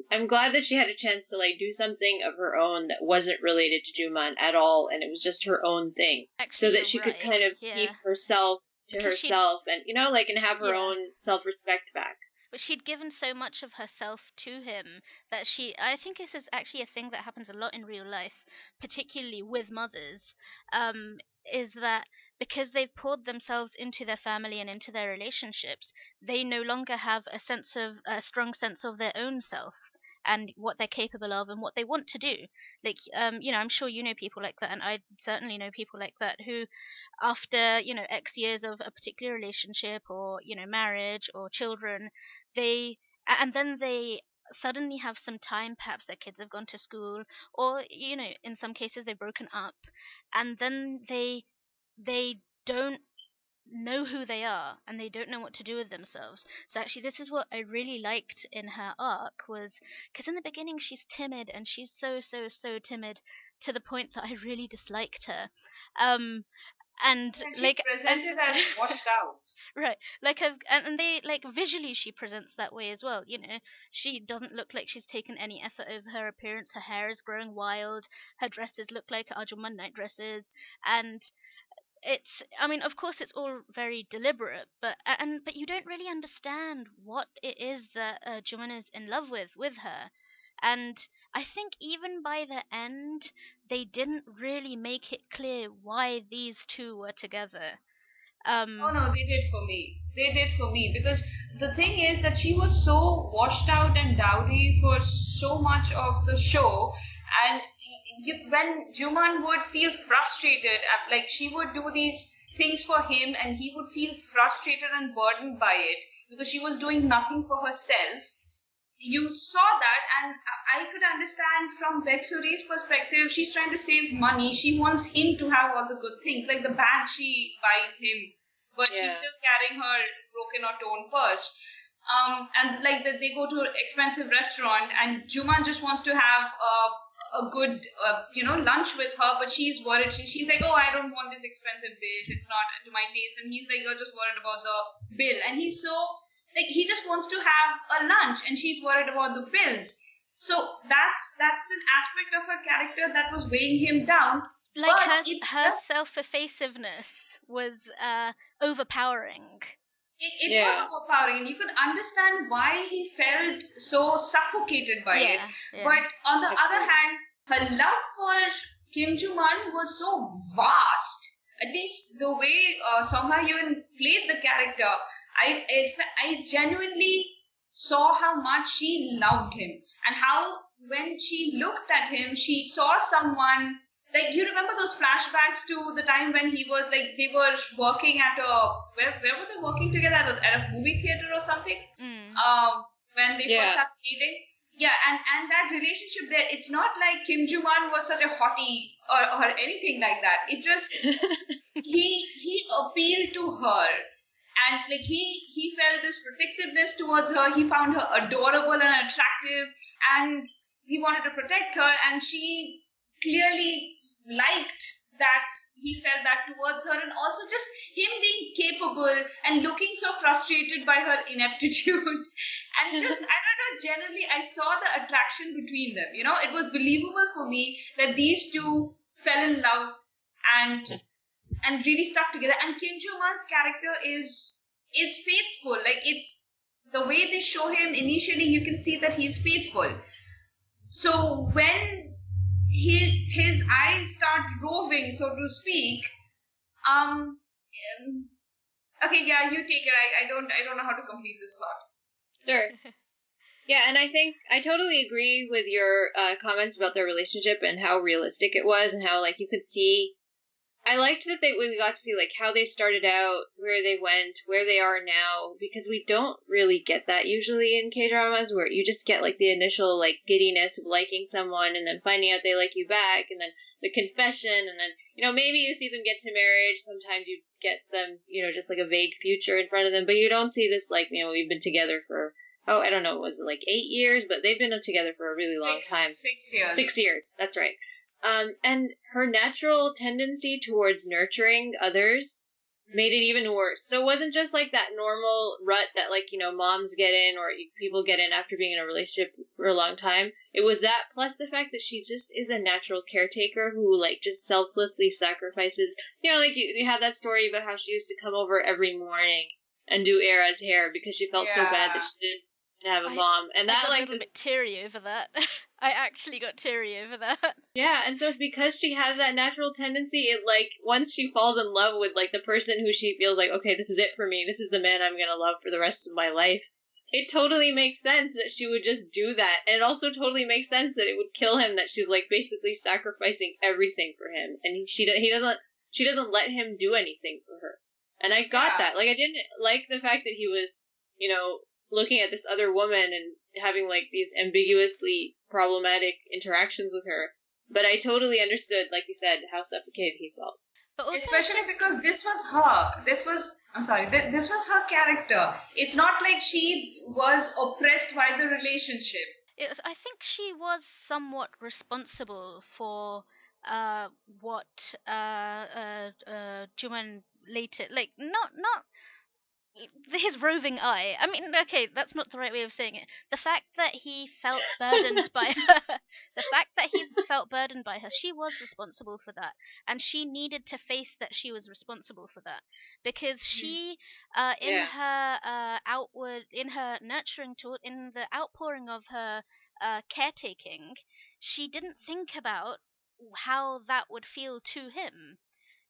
I'm glad that she had a chance to, like, do something of her own that wasn't related to Joo-man at all, and it was just her own thing. Actually, so that she could kind of keep herself to herself and and have her own self-respect back. But she'd given so much of herself to him that I think this is actually a thing that happens a lot in real life, particularly with mothers, is that because they've poured themselves into their family and into their relationships, they no longer have a strong sense of their own self and what they're capable of and what they want to do. Like, I'm sure you know people like that, and I certainly know people like that who, after X years of a particular relationship or marriage or children, they and then they suddenly have some time, perhaps their kids have gone to school, or in some cases they've broken up, and then they don't know who they are and they don't know what to do with themselves. So actually this is what I really liked in her arc, was because in the beginning she's timid, and she's so timid to the point that I really disliked her. And And she's like presented as washed out. right, like and they, like, visually she presents that way as well. She doesn't look like she's taken any effort over her appearance. Her hair is growing wild, her dresses look like Arjuman night dresses, and I mean, of course it's all very deliberate, but you don't really understand what it is that Juman is in love with her. And I think even by the end they didn't really make it clear why these two were together. Oh no, they did for me. They did for me because the thing is that she was so washed out and dowdy for so much of the show, and when Juman would feel frustrated, like she would do these things for him, and he would feel frustrated and burdened by it because she was doing nothing for herself. You saw that, and I could understand from Bexuri's perspective. She's trying to save money. She wants him to have all the good things, like the bag she buys him, but she's still carrying her broken or torn purse. And like they go to an expensive restaurant, and Juman just wants to have a good, lunch with her, but she's worried. She's like, oh, I don't want this expensive dish. It's not to my taste. And he's like, you're just worried about the bill. And he's so, like, he just wants to have a lunch, and she's worried about the bills. So that's an aspect of her character that was weighing him down. Like, but her self-effaceiveness was overpowering. It was overpowering, and you could understand why he felt so suffocated by it. Yeah. But on the other hand, her love for Kim Joo-man was so vast. At least the way Song Ha-yoon played the character, I genuinely saw how much she loved him, and how when she looked at him, she saw someone. Like, you remember those flashbacks to the time when he was like, they were working at where were they working together, at a movie theater or something? When they first started dating. Yeah, and that relationship there, it's not like Kim Joo-man was such a hottie or anything like that. It just he appealed to her, and like he felt this protectiveness towards her. He found her adorable and attractive, and he wanted to protect her, and she clearly liked that. He felt that towards her, and also just him being capable and looking so frustrated by her ineptitude. And just, I don't know, generally I saw the attraction between them. It was believable for me that these two fell in love and really stuck together. And Kim Jo-man's character is faithful. Like, it's the way they show him initially, you can see that he's faithful. So when his eyes start roving, so to speak. Okay, yeah, you take it. I don't know how to complete this thought. Sure. Yeah, and I think I totally agree with your comments about their relationship and how realistic it was, and how, like, you could see. I liked that we got to see, like, how they started out, where they went, where they are now, because we don't really get that usually in K-dramas, where you just get, like, the initial, like, giddiness of liking someone, and then finding out they like you back, and then the confession, and then, maybe you see them get to marriage, sometimes you get them, just like a vague future in front of them, but you don't see this, like, we've been together for, I don't know, was it like 8 years? But they've been together for a really long time. 6 years. 6 years, that's right. And her natural tendency towards nurturing others made it even worse. So it wasn't just like that normal rut that, like, moms get in or people get in after being in a relationship for a long time. It was that plus the fact that she just is a natural caretaker who, like, just selflessly sacrifices. Like you have that story about how she used to come over every morning and do Ae-ra's hair because she felt so bad that she didn't have a mom. And that, I got like, a little bit teary over that. I actually got teary over that. Yeah, and so because she has that natural tendency, it like once she falls in love with like the person who she feels like, okay, this is it for me, this is the man I'm gonna love for the rest of my life. It totally makes sense that she would just do that, and it also totally makes sense that it would kill him that she's like basically sacrificing everything for him, and she doesn't let him do anything for her. And I got that. Like I didn't like the fact that he was, looking at this other woman and having like these ambiguously problematic interactions with her. But I totally understood, like you said, how suffocated he felt. But also, especially because this was her. This was her character. It's not like she was oppressed by the relationship. I think she was somewhat responsible for what Joo-man later, like, not his roving eye. I mean, okay, that's not the right way of saying it. The fact that he felt burdened by her, the fact that he felt burdened by her, she was responsible for that, and she needed to face that she was responsible for that, because she, in her nurturing in the outpouring of her caretaking, she didn't think about how that would feel to him,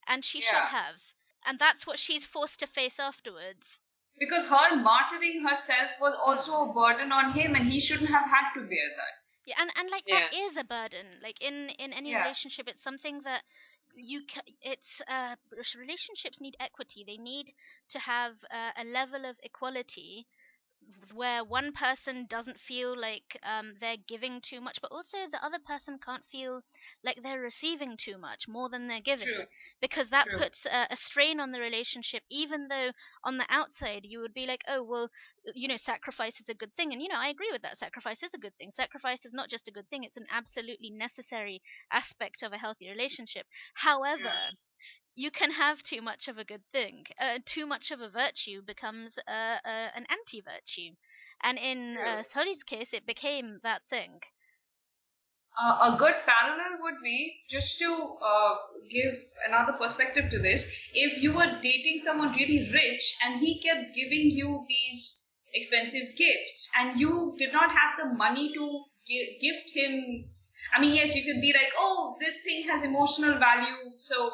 and she should have. And that's what she's forced to face afterwards. Because her martyring herself was also a burden on him, and he shouldn't have had to bear that. Yeah, and like that is a burden. Like in any relationship, it's something that relationships need equity. They need to have a level of equality where one person doesn't feel like they're giving too much, but also the other person can't feel like they're receiving too much, more than they're giving. True. Because that puts a strain on the relationship, even though on the outside you would be like, oh, well, sacrifice is a good thing. And, I agree with that. Sacrifice is a good thing. Sacrifice is not just a good thing, it's an absolutely necessary aspect of a healthy relationship. However, you can have too much of a good thing. Too much of a virtue becomes an anti-virtue, and in Seol-hee's case, it became that thing. A good parallel would be, just to give another perspective to this, if you were dating someone really rich and he kept giving you these expensive gifts and you did not have the money to gift him. I mean, yes, you could be like, oh, this thing has emotional value, so,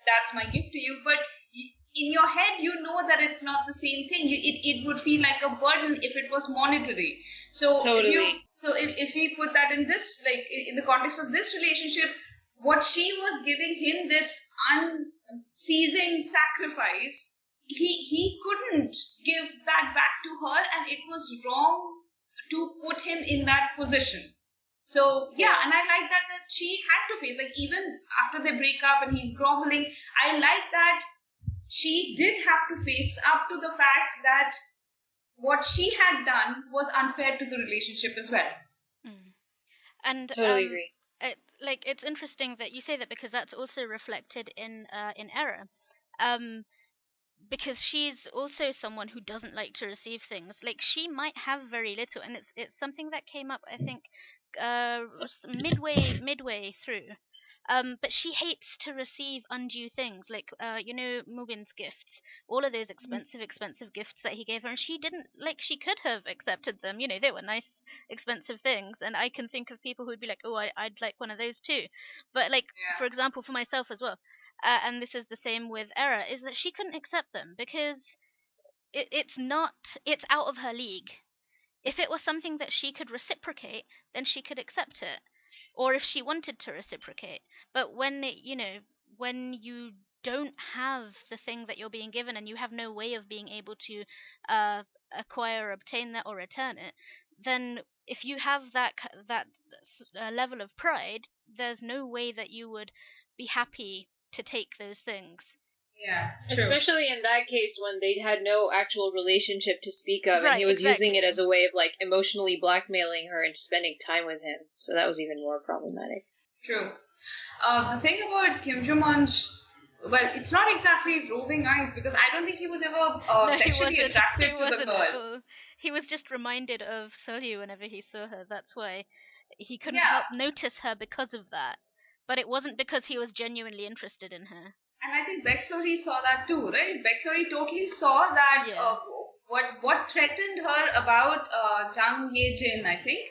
that's my gift to you. But in your head, you know that it's not the same thing. It would feel like a burden if it was monetary. So totally. If we put that in this, like in the context of this relationship, what she was giving him, this unceasing sacrifice, he couldn't give that back to her, and it was wrong to put him in that position. So and I like that she had to face, like, even after they break up and he's groveling, I like that she did have to face up to the fact that what she had done was unfair to the relationship as well. And totally agree. It's interesting that you say that, because that's also reflected in Ae-ra. Because she's also someone who doesn't like to receive things. Like, she might have very little, and it's something that came up, I think, midway through. But she hates to receive undue things, like Mubin's gifts, all of those expensive gifts that he gave her, and she didn't like. She could have accepted them, they were nice, expensive things, and I can think of people who would be like, oh, I'd like one of those too. But for example, for myself as well, and this is the same with Ae-ra, is that she couldn't accept them because it's out of her league. If it was something that she could reciprocate, then she could accept it, or if she wanted to reciprocate. But when when you don't have the thing that you're being given, and you have no way of being able to acquire or obtain that or return it, then if you have that level of pride, there's no way that you would be happy to take those things. Yeah, true. Especially in that case when they had no actual relationship to speak of, and he was using it as a way of like emotionally blackmailing her into spending time with him. So that was even more problematic. True. The thing about Kim Joo-man's, well, it's not exactly roving eyes, because I don't think he was ever sexually attracted to the girl. He was just reminded of Seol-hee whenever he saw her. That's why he couldn't help notice her because of that. But it wasn't because he was genuinely interested in her. And I think Baek Seol-hee saw that too, right? Baek Seol-hee totally saw that what threatened her about Jang Ye-jin, I think.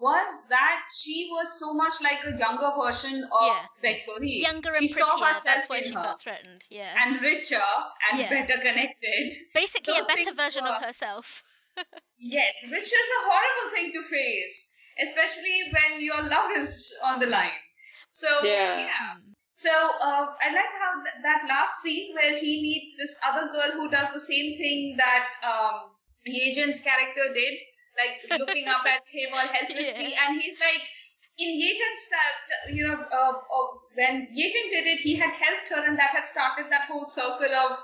was that she was so much like a younger version of Baek-so-hee. Younger and she prettier, saw herself that's why in she her. felt threatened, And richer and better connected. Basically Those a better things version of were- herself. Yes, which is a horrible thing to face, especially when your love is on the line. So, yeah. So, I like how that last scene where he meets this other girl who does the same thing that Ye-jin's character did, like looking up at him all helplessly, and he's like, in Ye-jin's when Ye-jin did it, he had helped her, and that had started that whole circle of,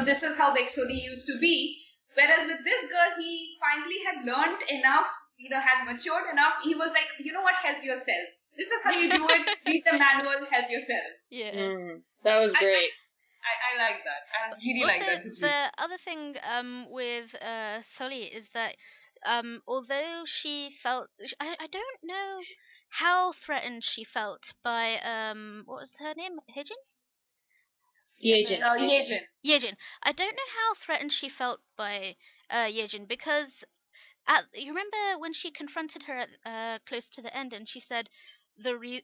this is how Baek-so-hee used to be. Whereas with this girl, he finally had learned enough, had matured enough. He was like, you know what, help yourself. This is how you do it. Read the manual, help yourself. Yeah. That was great. I like that. I really also, like that. The other thing with Seol-hee is that although she felt, I don't know how threatened she felt by what was her name? Hijin? Ye-jin. Ye-jin. I don't know how threatened she felt by Ye-jin, because you remember when she confronted her at close to the end, and she said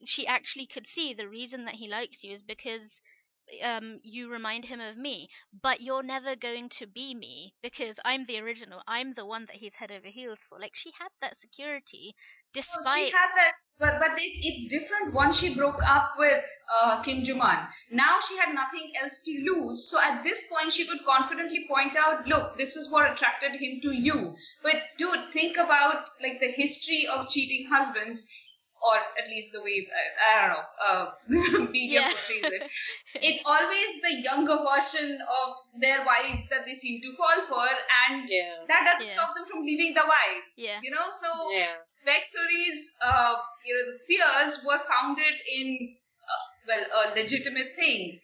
she actually could see the reason that he likes you is because you remind him of me, but you're never going to be me because I'm the original. I'm the one that he's head over heels for. Like, she had that security despite. She had that, but it's different once she broke up with Kim Joo-man. Now she had nothing else to lose. So at this point, she could confidently point out, look, this is what attracted him to you. But dude, think about like the history of cheating husbands. Or at least the way, I don't know, media portrays it. It's always the younger version of their wives that they seem to fall for, and that doesn't stop them from leaving the wives. So Baek-so-hee's, the fears were founded in, a legitimate thing.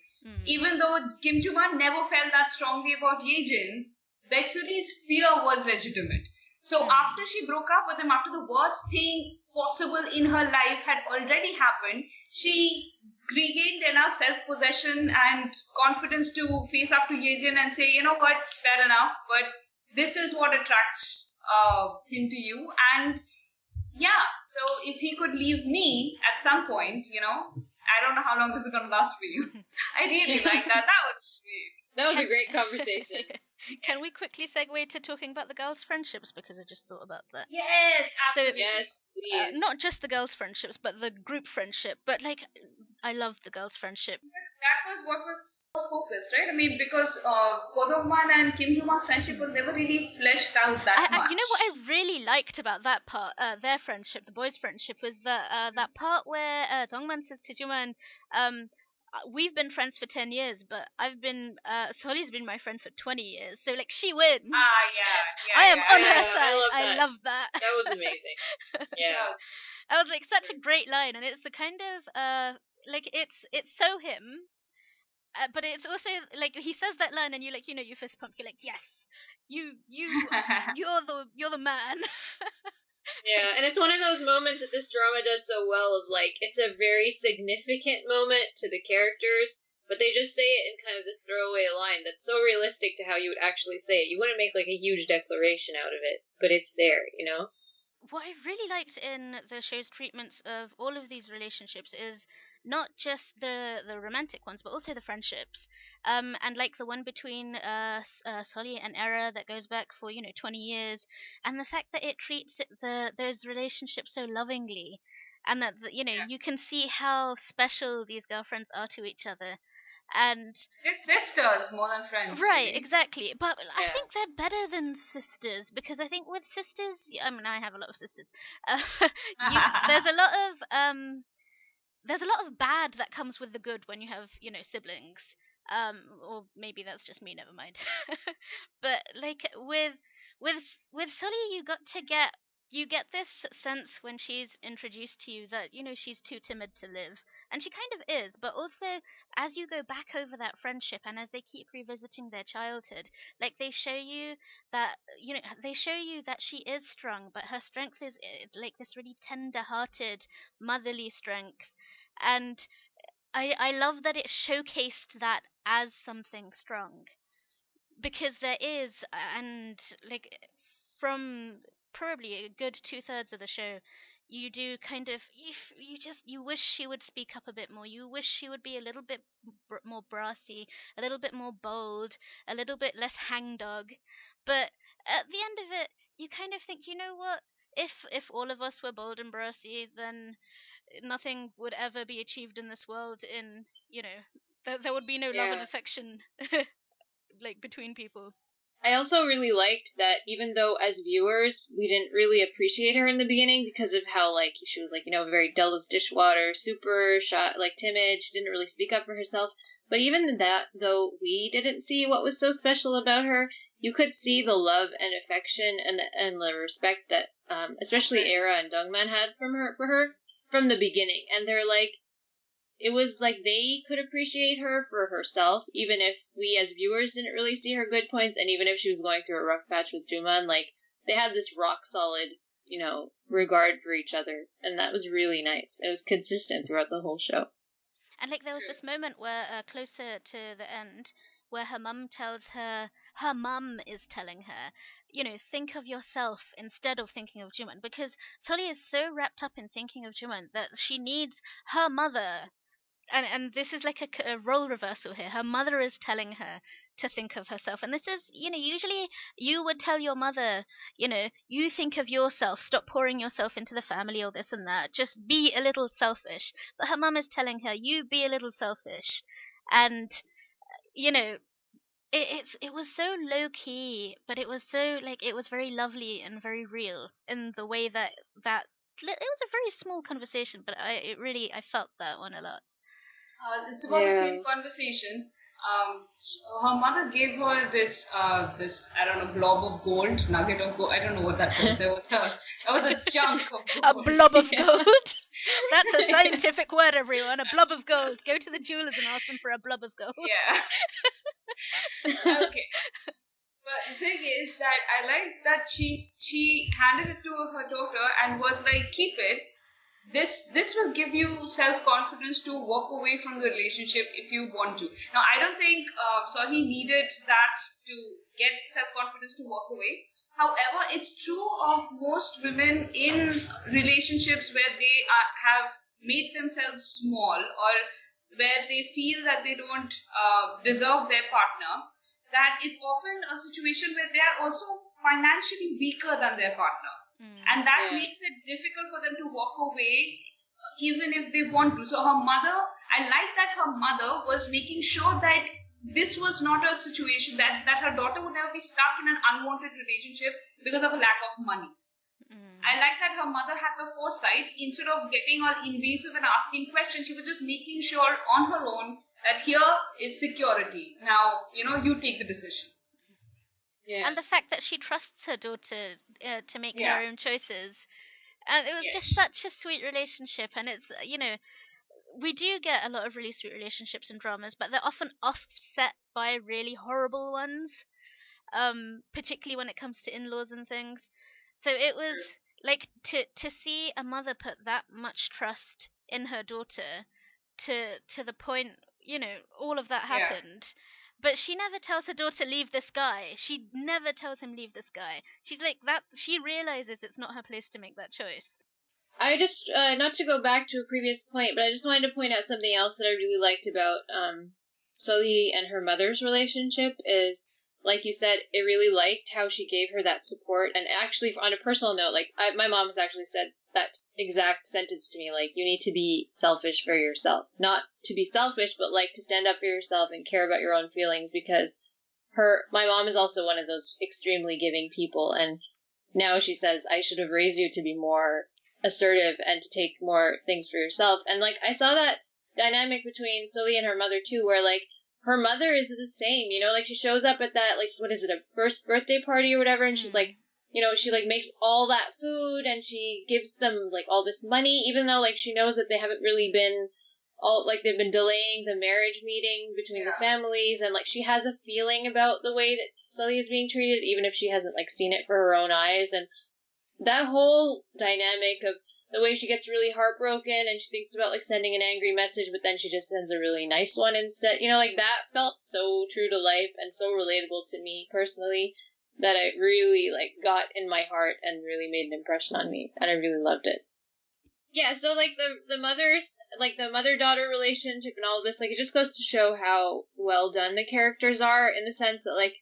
Even though Kim Joo-man never felt that strongly about Ye-jin, Baek-so-hee's fear was legitimate. So after she broke up with him, after the worst thing possible in her life had already happened, she regained enough self-possession and confidence to face up to Ye-jin and say, you know what, fair enough, but this is what attracts him to you. And so if he could leave me at some point, I don't know how long this is going to last for you. I really like that. That was great. That was a great conversation. Can we quickly segue to talking about the girls' friendships? Because I just thought about that. Yes, absolutely. So, yes, please. Not just the girls' friendships, but the group friendship. But, like, I love the girls' friendship. That was what was focused, right? I mean, because Kodokman and Kim Joo-man's friendship was never really fleshed out that much. You know what I really liked about that part, their friendship, the boys' friendship, was that part where Dongman says to Joo-man, we've been friends for 10 years, but Seol-hee's been my friend for 20 years, so like she wins. I am on her side. I love that. That was amazing. Yeah. I was like, such a great line, and it's the kind of like it's so him, but it's also like he says that line, and you like you fist pump. You're like, yes, you're the man. Yeah, and it's one of those moments that this drama does so well of like, it's a very significant moment to the characters, but they just say it in kind of this throwaway line that's so realistic to how you would actually say it. You wouldn't make like a huge declaration out of it, but it's there, What I really liked in the show's treatments of all of these relationships is not just the romantic ones, but also the friendships. And like the one between Seol-hee and Ae-ra that goes back for 20 years, and the fact that it treats those relationships so lovingly, and that you can see how special these girlfriends are to each other. And they're sisters more than friends. Right, really. exactly. But I think they're better than sisters, because I think with sisters, I mean, I have a lot of sisters. There's a lot of bad that comes with the good when you have siblings. Or maybe that's just me. Never mind. But like with Sully, you get this sense when she's introduced to you that she's too timid to live, and she kind of is. But also, as you go back over that friendship, and as they keep revisiting their childhood, like they show you that she is strong, but her strength is like this really tender-hearted, motherly strength. And I love that it showcased that as something strong, because there is, and like from probably a good 2/3 of the show, you do kind of you wish she would speak up a bit more. You wish she would be a little bit more brassy, a little bit more bold, a little bit less hangdog. But at the end of it, you kind of think, you know what? If all of us were bold and brassy, then nothing would ever be achieved in this world. In there would be no love and Yeah. affection like between people. I also really liked that even though as viewers we didn't really appreciate her in the beginning because of how like she was like, very dull as dishwater, super shy, like timid, she didn't really speak up for herself. But even that, though we didn't see what was so special about her, you could see the love and affection and the respect that especially Ae-ra and Dongman had for her from the beginning. And they're like, it was like they could appreciate her for herself, even if we as viewers didn't really see her good points, and even if she was going through a rough patch with Joo-man, like, they had this rock solid, regard for each other, and that was really nice. It was consistent throughout the whole show. And like there was this moment where closer to the end where her mum is telling her, think of yourself instead of thinking of Joo-man, because Seol-hee is so wrapped up in thinking of Joo-man that she needs her mother. And this is like a role reversal here. Her mother is telling her to think of herself. And this is, usually you would tell your mother, you think of yourself, stop pouring yourself into the family or this and that. Just be a little selfish. But her mum is telling her, you be a little selfish. And, it was so low key, but it was so, like, it was very lovely and very real in the way that it was a very small conversation, but I felt that one a lot. It's about the same conversation. Her mother gave her this I don't know, blob of gold, nugget of gold. I don't know what that was. That was a chunk of gold. A blob of gold. That's a scientific word, everyone. A blob of gold. Go to the jewelers and ask them for a blob of gold. Yeah. Okay. But the thing is that I like that she handed it to her daughter and was like, keep it. This will give you self-confidence to walk away from the relationship if you want to. Now, I don't think he needed that to get self-confidence to walk away. However, it's true of most women in relationships where they have made themselves small, or where they feel that they don't deserve their partner, that it's often a situation where they are also financially weaker than their partner. And that makes it difficult for them to walk away, even if they want to. So I like that her mother was making sure that this was not a situation that her daughter would never be stuck in an unwanted relationship because of a lack of money. I like that her mother had the foresight. Instead of getting all invasive and asking questions, she was just making sure on her own that here is security. Now, you take the decision. Yeah. And the fact that she trusts her daughter to make her own choices. And it was just such a sweet relationship. And it's, we do get a lot of really sweet relationships in dramas, but they're often offset by really horrible ones, particularly when it comes to in-laws and things. So it was like to see a mother put that much trust in her daughter to the point, all of that happened. But she never tells her daughter, leave this guy. She never tells him, leave this guy. She's like that. She realizes it's not her place to make that choice. I just, not to go back to a previous point, but I just wanted to point out something else that I really liked about Seol-hee and her mother's relationship is, like you said, I really liked how she gave her that support. And actually, on a personal note, like, my mom has actually said that exact sentence to me, like, you need to be selfish for yourself. Not to be selfish, but, like, to stand up for yourself and care about your own feelings, because my mom is also one of those extremely giving people, and now she says, I should have raised you to be more assertive and to take more things for yourself. And, like, I saw that dynamic between Seol-hee and her mother, too, where, like, her mother is the same, like, she shows up at that, like, what is it, a first birthday party or whatever, and she's like, she, like, makes all that food, and she gives them, like, all this money, even though, like, she knows that they haven't really been they've been delaying the marriage meeting between the families, and, like, she has a feeling about the way that Seol-hee is being treated, even if she hasn't, like, seen it for her own eyes. And that whole dynamic of the way she gets really heartbroken and she thinks about, like, sending an angry message, but then she just sends a really nice one instead, like, that felt so true to life and so relatable to me personally, that I really like got in my heart and really made an impression on me, and I really loved it. Yeah, so like the mother-daughter relationship and all of this, like, it just goes to show how well done the characters are, in the sense that, like,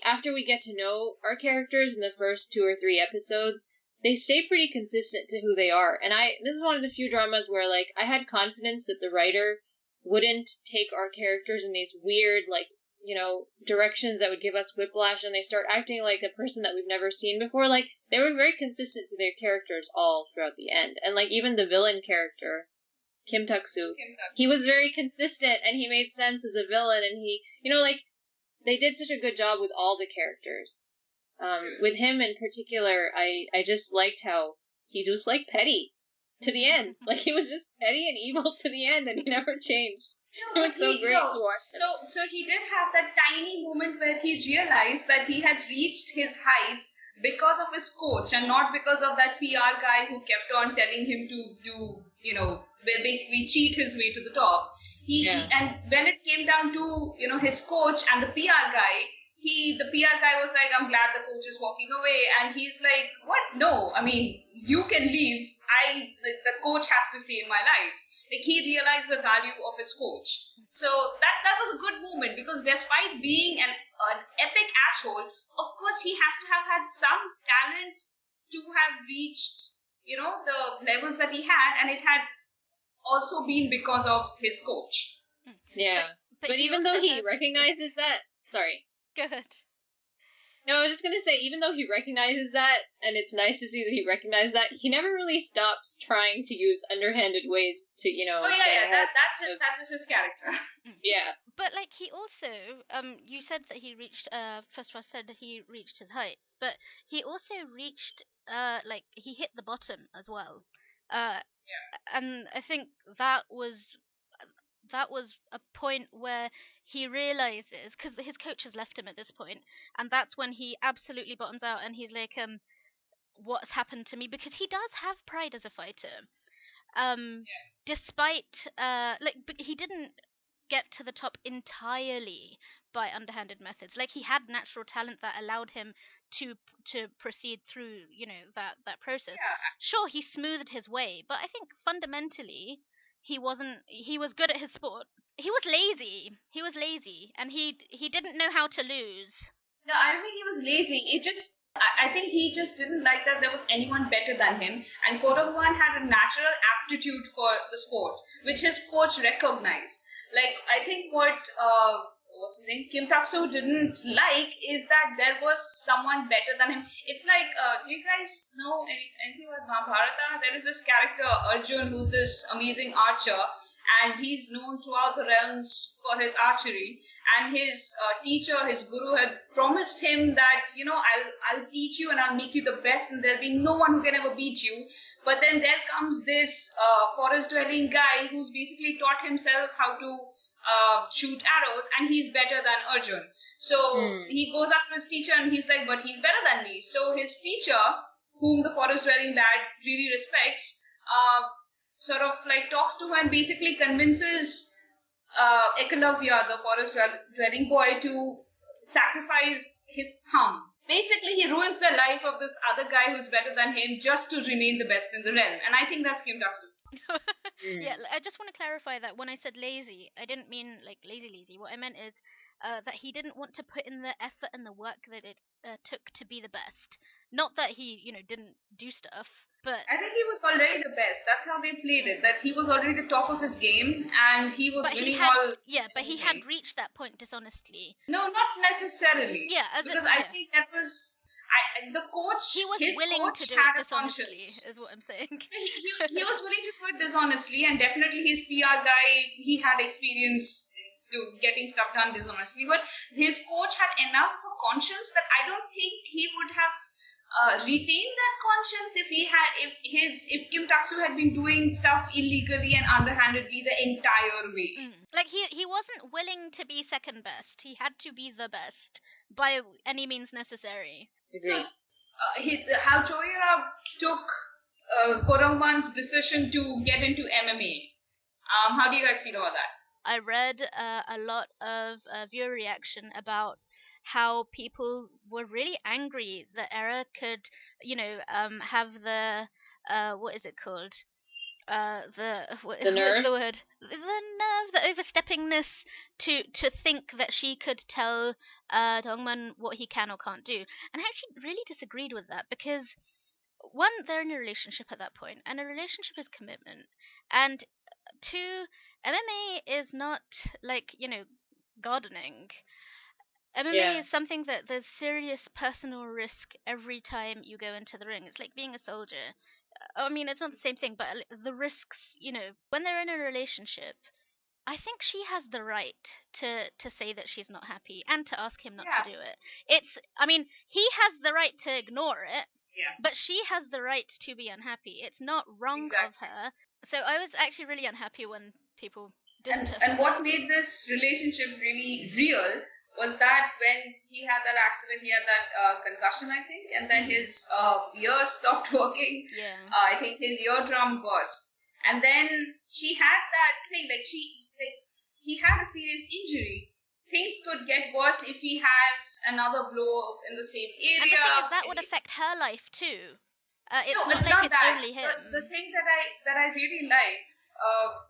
after we get to know our characters in the first 2 or 3 episodes, they stay pretty consistent to who they are. And this is one of the few dramas where, like, I had confidence that the writer wouldn't take our characters in these weird, like, you know, directions that would give us whiplash, and they start acting like a person that we've never seen before. Like, they were very consistent to their characters all throughout the end. And, like, even the villain character, Kim Tak-soo, he was very consistent, and he made sense as a villain, and he, you know, like, they did such a good job with all the characters. With him in particular, I just liked how he just, like, petty to the end. Like, he was just petty and evil to the end, and he never changed. No, It was so great to watch. So he did have that tiny moment where he realized that he had reached his heights because of his coach and not because of that PR guy who kept on telling him to do, you know, basically cheat his way to the top. And when it came down to, you know, his coach and the PR guy, the PR guy was like, I'm glad the coach is walking away. And he's like, what? No, I mean, you can leave. The coach has to stay in my life. Like, he realized the value of his coach. So that was a good moment, because despite being an epic asshole, of course he has to have had some talent to have reached, you know, the levels that he had, and it had also been because of his coach. Yeah. But even though he recognizes that... Sorry. Good. No, I was just gonna say, even though he recognizes that, and it's nice to see that he recognizes that, he never really stops trying to use underhanded ways to, you know... Oh, yeah, that's just his character. Yeah. But, like, he also, you said that he reached, Festerfaster said that he reached his height, but he also reached, like, he hit the bottom as well. And I think that was a point where he realizes, because his coach has left him at this point, and that's when he absolutely bottoms out, and he's like, what's happened to me? Because he does have pride as a fighter. Despite, but he didn't get to the top entirely by underhanded methods. Like, he had natural talent that allowed him to proceed through, you know, that process. Sure, he smoothed his way, but I think fundamentally he was good at his sport. He was lazy, and he didn't know how to lose. No, I don't think he was lazy. I think he just didn't like that there was anyone better than him. And Kodowan had a natural aptitude for the sport, which his coach recognized. Like, I think what's his name? Kim Tak-soo didn't like is that there was someone better than him. It's like, do you guys know anything about Mahabharata? There is this character, Arjun, who's this amazing archer, and he's known throughout the realms for his archery. And his teacher, his guru, had promised him that, you know, I'll teach you and I'll make you the best, and there'll be no one who can ever beat you. But then there comes this forest-dwelling guy who's basically taught himself how to shoot arrows, and he's better than Arjun. So he goes up to his teacher and he's like, but he's better than me. So his teacher, whom the forest-dwelling lad really respects, sort of like talks to him and basically convinces Ekalavya, the forest-dwelling boy, to sacrifice his thumb. Basically, he ruins the life of this other guy who's better than him just to remain the best in the realm. And I think that's Kim Tak-soo. Yeah, I just want to clarify that when I said lazy, I didn't mean like lazy. What I meant is that he didn't want to put in the effort and the work that it took to be the best. Not that he, you know, didn't do stuff, but I think he was already the best. That's how they played it. That he was already the top of his game, and he was winning all. Yeah, but he had reached that point dishonestly. No, not necessarily. Yeah, because I think that was. The coach, he was willing to do it dishonestly, is what I'm saying. he was willing to do it dishonestly, and definitely his PR guy, he had experience to getting stuff done dishonestly. But his coach had enough of a conscience that I don't think he would have retained that conscience if Kim Tak-soo had been doing stuff illegally and underhandedly the entire way. Like, he wasn't willing to be second best. He had to be the best by any means necessary. So, how Choi-ra took Kodowan's decision to get into MMA. How do you guys feel about that? I read a lot of viewer reaction about how people were really angry that Ae-ra could, have the what is it called? What's nerve? the word? The nerve, the oversteppingness to think that she could tell Dongman what he can or can't do. And I actually really disagreed with that because one, they're in a relationship at that point, and a relationship is commitment. And two, MMA is not like, gardening. MMA is something that there's serious personal risk every time you go into the ring. It's like being a soldier. I mean, it's not the same thing, but the risks, when they're in a relationship, I think she has the right to say that she's not happy and to ask him not to do it. I mean, he has the right to ignore it, but she has the right to be unhappy. It's not wrong of her. So I was actually really unhappy when people dissed her. And what made this relationship really real was that when he had that accident, he had that concussion, I think, and then his ear stopped working. Yeah. I think his eardrum burst. And then she had that thing, he had a serious injury. Things could get worse if he has another blow in the same area. And the thing is, that would affect her life too. It's no, not it's like not it's that. only him. The thing that I really liked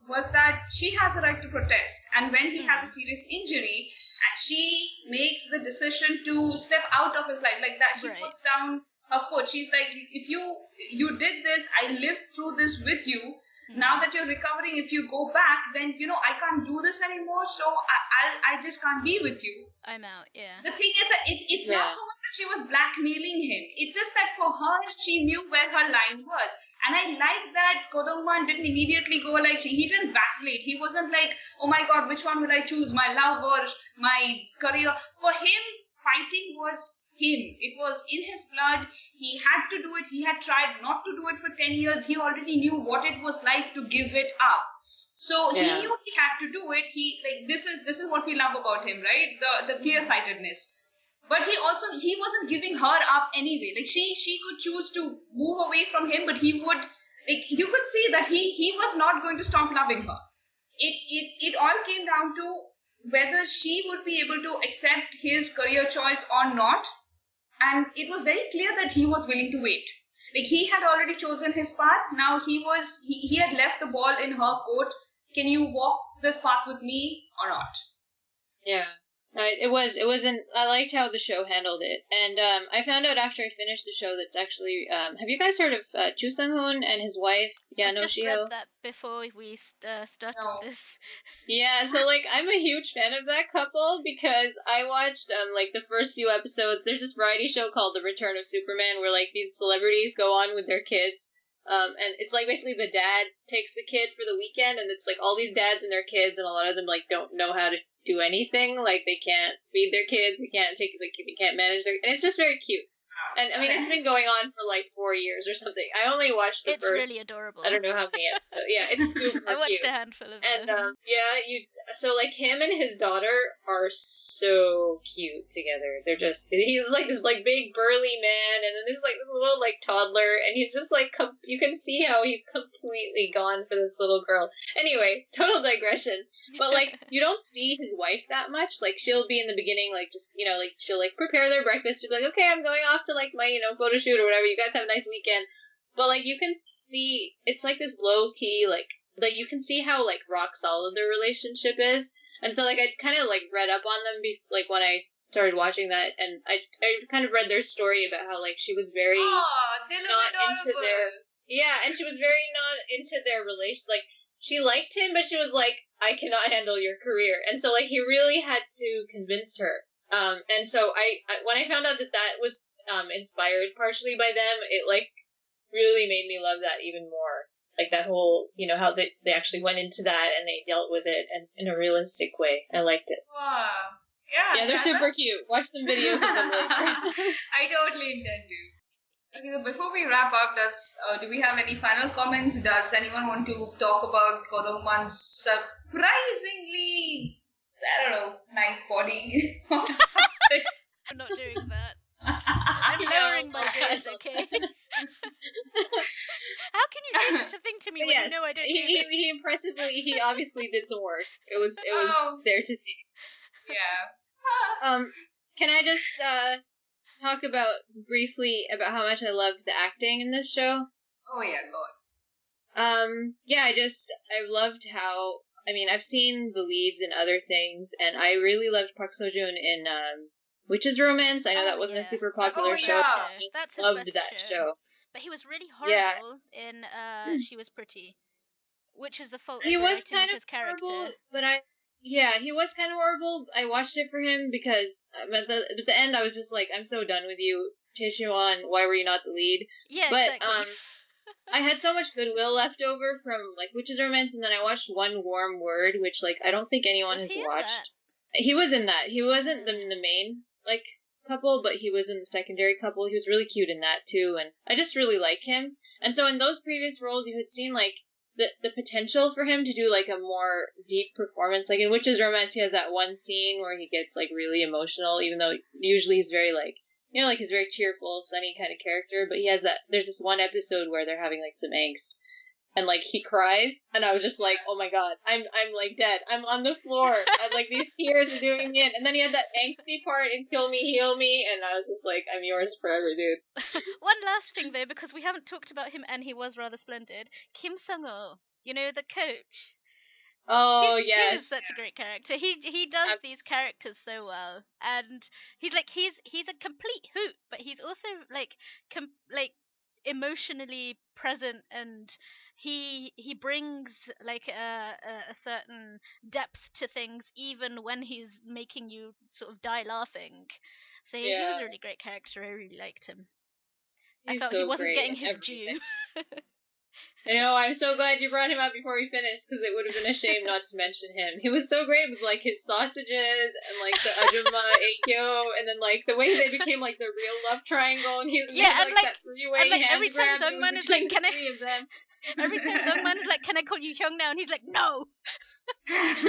was that she has a right to protest. And when he has a serious injury, and she makes the decision to step out of his life like that, she puts down her foot. She's like, if you did this, I lived through this with you. Now that you're recovering, if you go back, then I can't do this anymore. So I just can't be with you. I'm out. Yeah. The thing is that it's not so much that she was blackmailing him. It's just that for her, she knew where her line was. And I like that Ko Dong-man didn't immediately go he didn't vacillate. He wasn't like, oh my God, which one will I choose? My love or my career? For him, fighting was him. It was in his blood. He had to do it. He had tried not to do it for 10 years. He already knew what it was like to give it up. So he knew he had to do it. This is what we love about him, right? The clear-sightedness. But he wasn't giving her up anyway. She could choose to move away from him, but he would, you could see that he was not going to stop loving her. It all came down to whether she would be able to accept his career choice or not. And it was very clear that he was willing to wait. He had already chosen his path. Now he had left the ball in her court. Can you walk this path with me or not? Yeah. It wasn't. I liked how the show handled it, and I found out after I finished the show that's actually. Have you guys heard of Choo Sung-hoon and his wife Yano I just Shiho? read that before we started this. Yeah, so I'm a huge fan of that couple because I watched the first few episodes. There's this variety show called The Return of Superman where these celebrities go on with their kids. And it's basically the dad takes the kid for the weekend, and it's all these dads and their kids, and a lot of them don't know how to do anything. They can't feed their kids, they can't manage their, and it's just very cute. And I mean, it's been going on for 4 years or something. I only watched the first. It's really adorable. I don't know how many episodes. Yeah, it's super I watched cute. a handful of and, them. So him and his daughter are so cute together. They're just, he's this big burly man, and then there's this little toddler, and he's just you can see how he's completely gone for this little girl. Anyway, total digression. But you don't see his wife that much. She'll be in the beginning, she'll prepare their breakfast. She'll be okay, I'm going off to my photo shoot or whatever. You guys have a nice weekend. But you can see it's this low key you can see how rock solid their relationship is. And so I kind of read up on them when I started watching that, and I kind of read their story about how she was very not into their and she was very not into their relation. She liked him, but she was I cannot handle your career. And so he really had to convince her. And so I when I found out that was inspired partially by them, it really made me love that even more. That whole, how they actually went into that and they dealt with it and in a realistic way. I liked it. Wow. Yeah, they're super cute. Watch some videos of them later. I totally intend to. Okay, so before we wrap up, do we have any final comments? Does anyone want to talk about Ko Dong-man's surprisingly, I don't know, nice body? I'm not doing that. I'm lowering my gaze, okay? How can you say such a thing to me when you know I don't do this? He impressively, he obviously did some work. It was there to see. Yeah. Can I just talk briefly about how much I loved the acting in this show? Oh yeah, go on. I loved how, I mean, I've seen the leads in other things, and I really loved Park Seo-joon in Witch's Romance. I know that wasn't a super popular show. yeah. That's his Loved best that show. But he was really Yeah. horrible in She Was Pretty, which is the fault of He the was writing kind of of his character. horrible, but he was kind of horrible. I watched it for him because at the end I was just like, I'm so done with you, Tae-won. Why were you not the lead? Yeah, But exactly. I had so much goodwill left over from like Witch's Romance, and then I watched One Warm Word, which like I don't think anyone Was has he in watched. that? He was in that. He wasn't the main like couple, but he was in the secondary couple. He was really cute in that too, and I just really like him. And so in those previous roles, you had seen like the potential for him to do like a more deep performance. Like in Witch's Romance, he has that one scene where he gets like really emotional, even though usually he's very like, you know, like he's very cheerful, sunny kind of character. But there's this one episode where they're having like some angst, and like he cries, and I was just like, oh my god, I'm like dead. I'm on the floor. I'm like, these tears are doing me in. And then he had that angsty part in Kill Me, Heal Me, and I was just like, I'm yours forever, dude. One last thing though, because we haven't talked about him, and he was rather splendid. Kim Sung-ho, you know, the coach. Oh He yes. is such a great character. He does these characters so well, and he's a complete hoot, but he's also like emotionally present, and he brings like a certain depth to things even when he's making you sort of die laughing. So he was a really great character. I really liked him. I felt he wasn't getting his due. I know, I'm so glad you brought him up before we finished, because it would have been a shame not to mention him. He was so great with, like, his sausages, and, like, the Ajumma Eikyo, and then, like, the way they became, like, the real love triangle, and he had, like, that three-way and, like, hand every time grab Sungman is like, between the three of them. Every time Sungman is like, can I call you Hyung now? And he's like, no!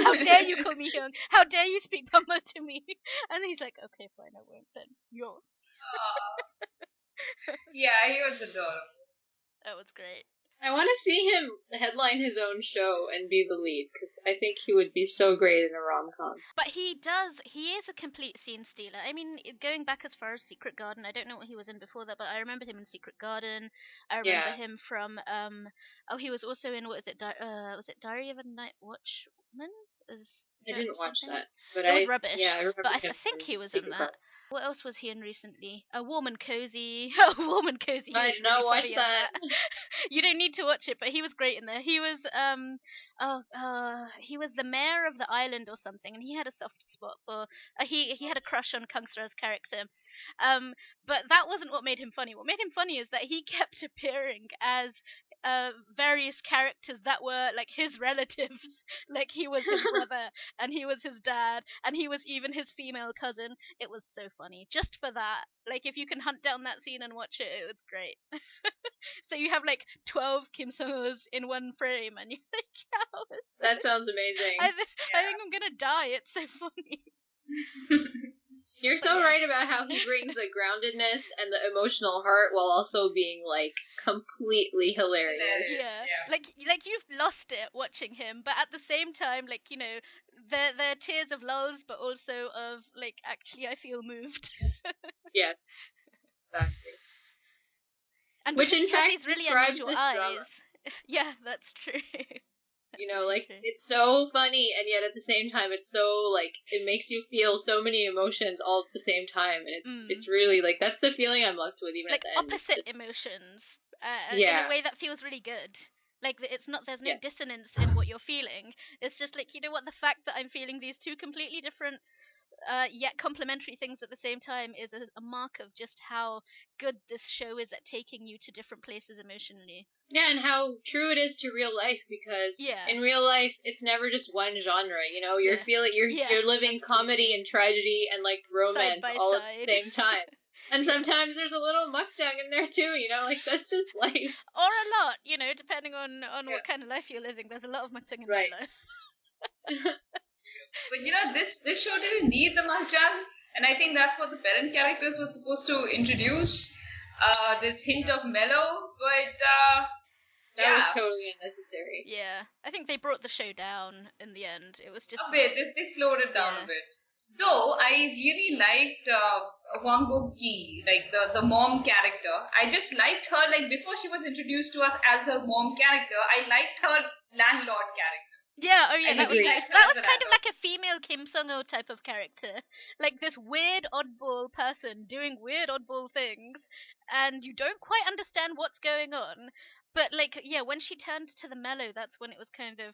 How dare you call me Hyung? How dare you speak Pama to me? And he's like, okay, fine, I won't then. Yo. Yeah, he was adorable. That was great. I want to see him headline his own show and be the lead, because I think he would be so great in a rom-com. But he is a complete scene stealer. I mean, going back as far as Secret Garden, I don't know what he was in before that, but I remember him in Secret Garden. I remember him from, he was also in, was it Diary of a Night Watchman? I didn't watch that. But it was rubbish. Yeah, I remember but him I think he was Secret in that. Garden. What else was he in recently? A Warm and Cozy. Warm and Cozy. I did not watch that. You don't need to watch it, but he was great in there. He was he was the mayor of the island or something, and he had a soft spot for he had a crush on Kang Sara's character. But that wasn't what made him funny. What made him funny is that he kept appearing as various characters that were like his relatives. Like he was his brother, and he was his dad, and he was even his female cousin. It was so funny. Just for that, like if you can hunt down that scene and watch it, it was great. So you have like 12 Kim Sung-hos in one frame, and you're like, how is this? That sounds amazing. I think I'm gonna die. It's so funny. You're so right about how he brings the groundedness and the emotional heart while also being like completely hilarious. Yeah. Like you've lost it watching him, but at the same time, like, you know, they're tears of lulls, but also of like, actually I feel moved. Yes, exactly. And which in fact these really describes unusual this eyes. drama. Yeah, that's true. You know, like, it's so funny, and yet at the same time, it's so, like, it makes you feel so many emotions all at the same time, and it's really, like, that's the feeling I'm left with even like at the end. opposite emotions, in a way that feels really good. Like, there's no dissonance in what you're feeling. It's just like, you know what, the fact that I'm feeling these two completely different yet complementary things at the same time is a mark of just how good this show is at taking you to different places emotionally. Yeah, and how true it is to real life, because in real life it's never just one genre. You know, you're you're living comedy and tragedy and like romance all at the same time. And sometimes there's a little mukjang in there too. You know, like that's just life. Or a lot, you know, depending on what kind of life you're living. There's a lot of mukjang in my life. But you know, this show didn't need the mahjong, and I think that's what the parent characters were supposed to introduce. This hint of mellow, but that was totally unnecessary. Yeah, I think they brought the show down in the end. It was just a bit. They slowed it down a bit. Though I really liked Wang Go-ki, like the mom character. I just liked her, like before she was introduced to us as a mom character, I liked her landlord character. Yeah, oh yeah, I that was really nice. liked her That as was a kind of landlord. like a female Kim Sung-ho type of character. Like this weird oddball person doing weird oddball things, and you don't quite understand what's going on. But like, yeah, when she turned to the mellow, that's when it was kind of,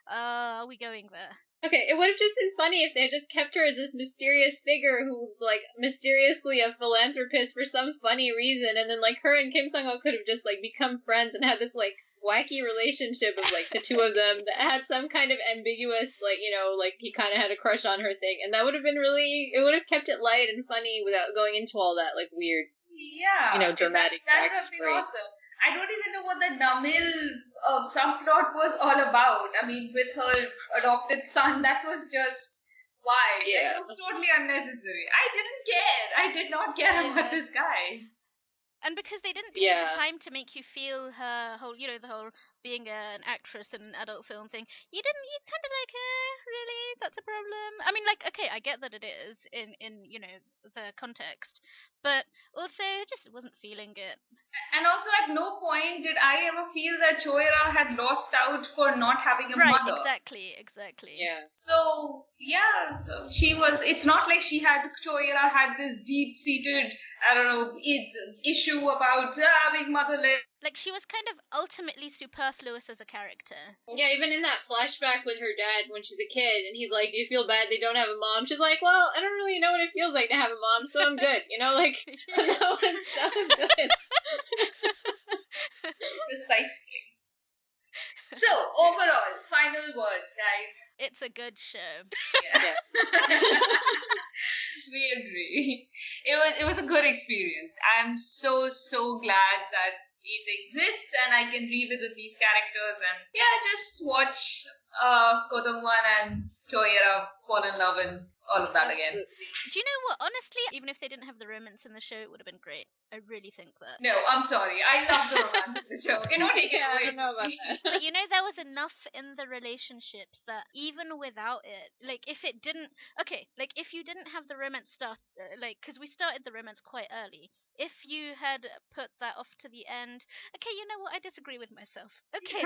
are we going there? Okay, it would have just been funny if they had just kept her as this mysterious figure who's like mysteriously a philanthropist for some funny reason, and then like her and Kim Sung-ho could have just like become friends and had this like wacky relationship of like the two of them that had some kind of ambiguous like, you know, like he kind of had a crush on her thing, and that would have been really, it would have kept it light and funny without going into all that like weird, Yeah, you know, dramatic that would have been backstory. awesome. I don't even know what the Namil subplot was all about. I mean, with her adopted son, that was just why. Yeah. Like, it was totally unnecessary. I didn't care. I did not care Yeah. about this guy. And because they didn't take Yeah. the time to make you feel her whole, you know, the whole being an actress in an adult film thing, you kind of like, really? That's a problem? I mean, like, okay, I get that it is in you know, the context, but also I just wasn't feeling it. And also, at no point did I ever feel that Choera had lost out for not having a Right, mother. exactly. Yeah. So, yeah, so she was, it's not like Choera had this deep-seated, I don't know, issue about being motherless. Like, she was kind of ultimately superfluous as a character. Yeah, even in that flashback with her dad when she's a kid, and he's like, "Do you feel bad they don't have a mom?" She's like, "Well, I don't really know what it feels like to have a mom, so I'm good." You know, like that was good. Precisely. So, overall, final words, guys. It's a good show. Yeah. We agree. It was a good experience. I'm so glad that it exists and I can revisit these characters and just watch Kodongwan and Choera fall in love and all of that again. Do you know what? Honestly, even if they didn't have the romance in the show, it would have been great. I really think that. No, I'm sorry. I love the romance in the show. Can only get I away don't know about from me. that. But you know, there was enough in the relationships that even without it, like if it didn't, okay, like if you didn't have the romance start, like because we started the romance quite early. If you had put that off to the end, okay, you know what? I disagree with myself. Okay.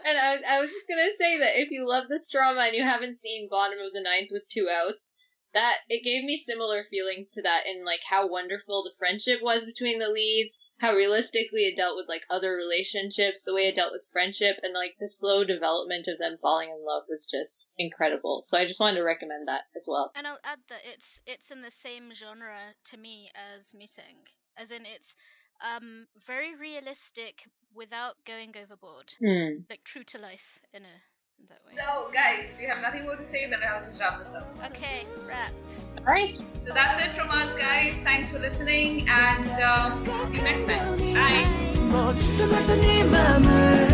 And I was just gonna say that if you love this drama and you haven't seen Bottom of the Ninth with Two Outs, that it gave me similar feelings to that in like how wonderful the friendship was between the leads, how realistically it dealt with like other relationships, the way it dealt with friendship, and like the slow development of them falling in love was just incredible. So I just wanted to recommend that as well. And I'll add that it's in the same genre to me as Miseng, as in it's very realistic without going overboard, like true to life in that way. So, guys, we have nothing more to say, then I'll just wrap this up. Okay, wrap. All right. So that's it from us, guys. Thanks for listening, and see you next time. Bye. Bye. 멋지게 만든 네 맘을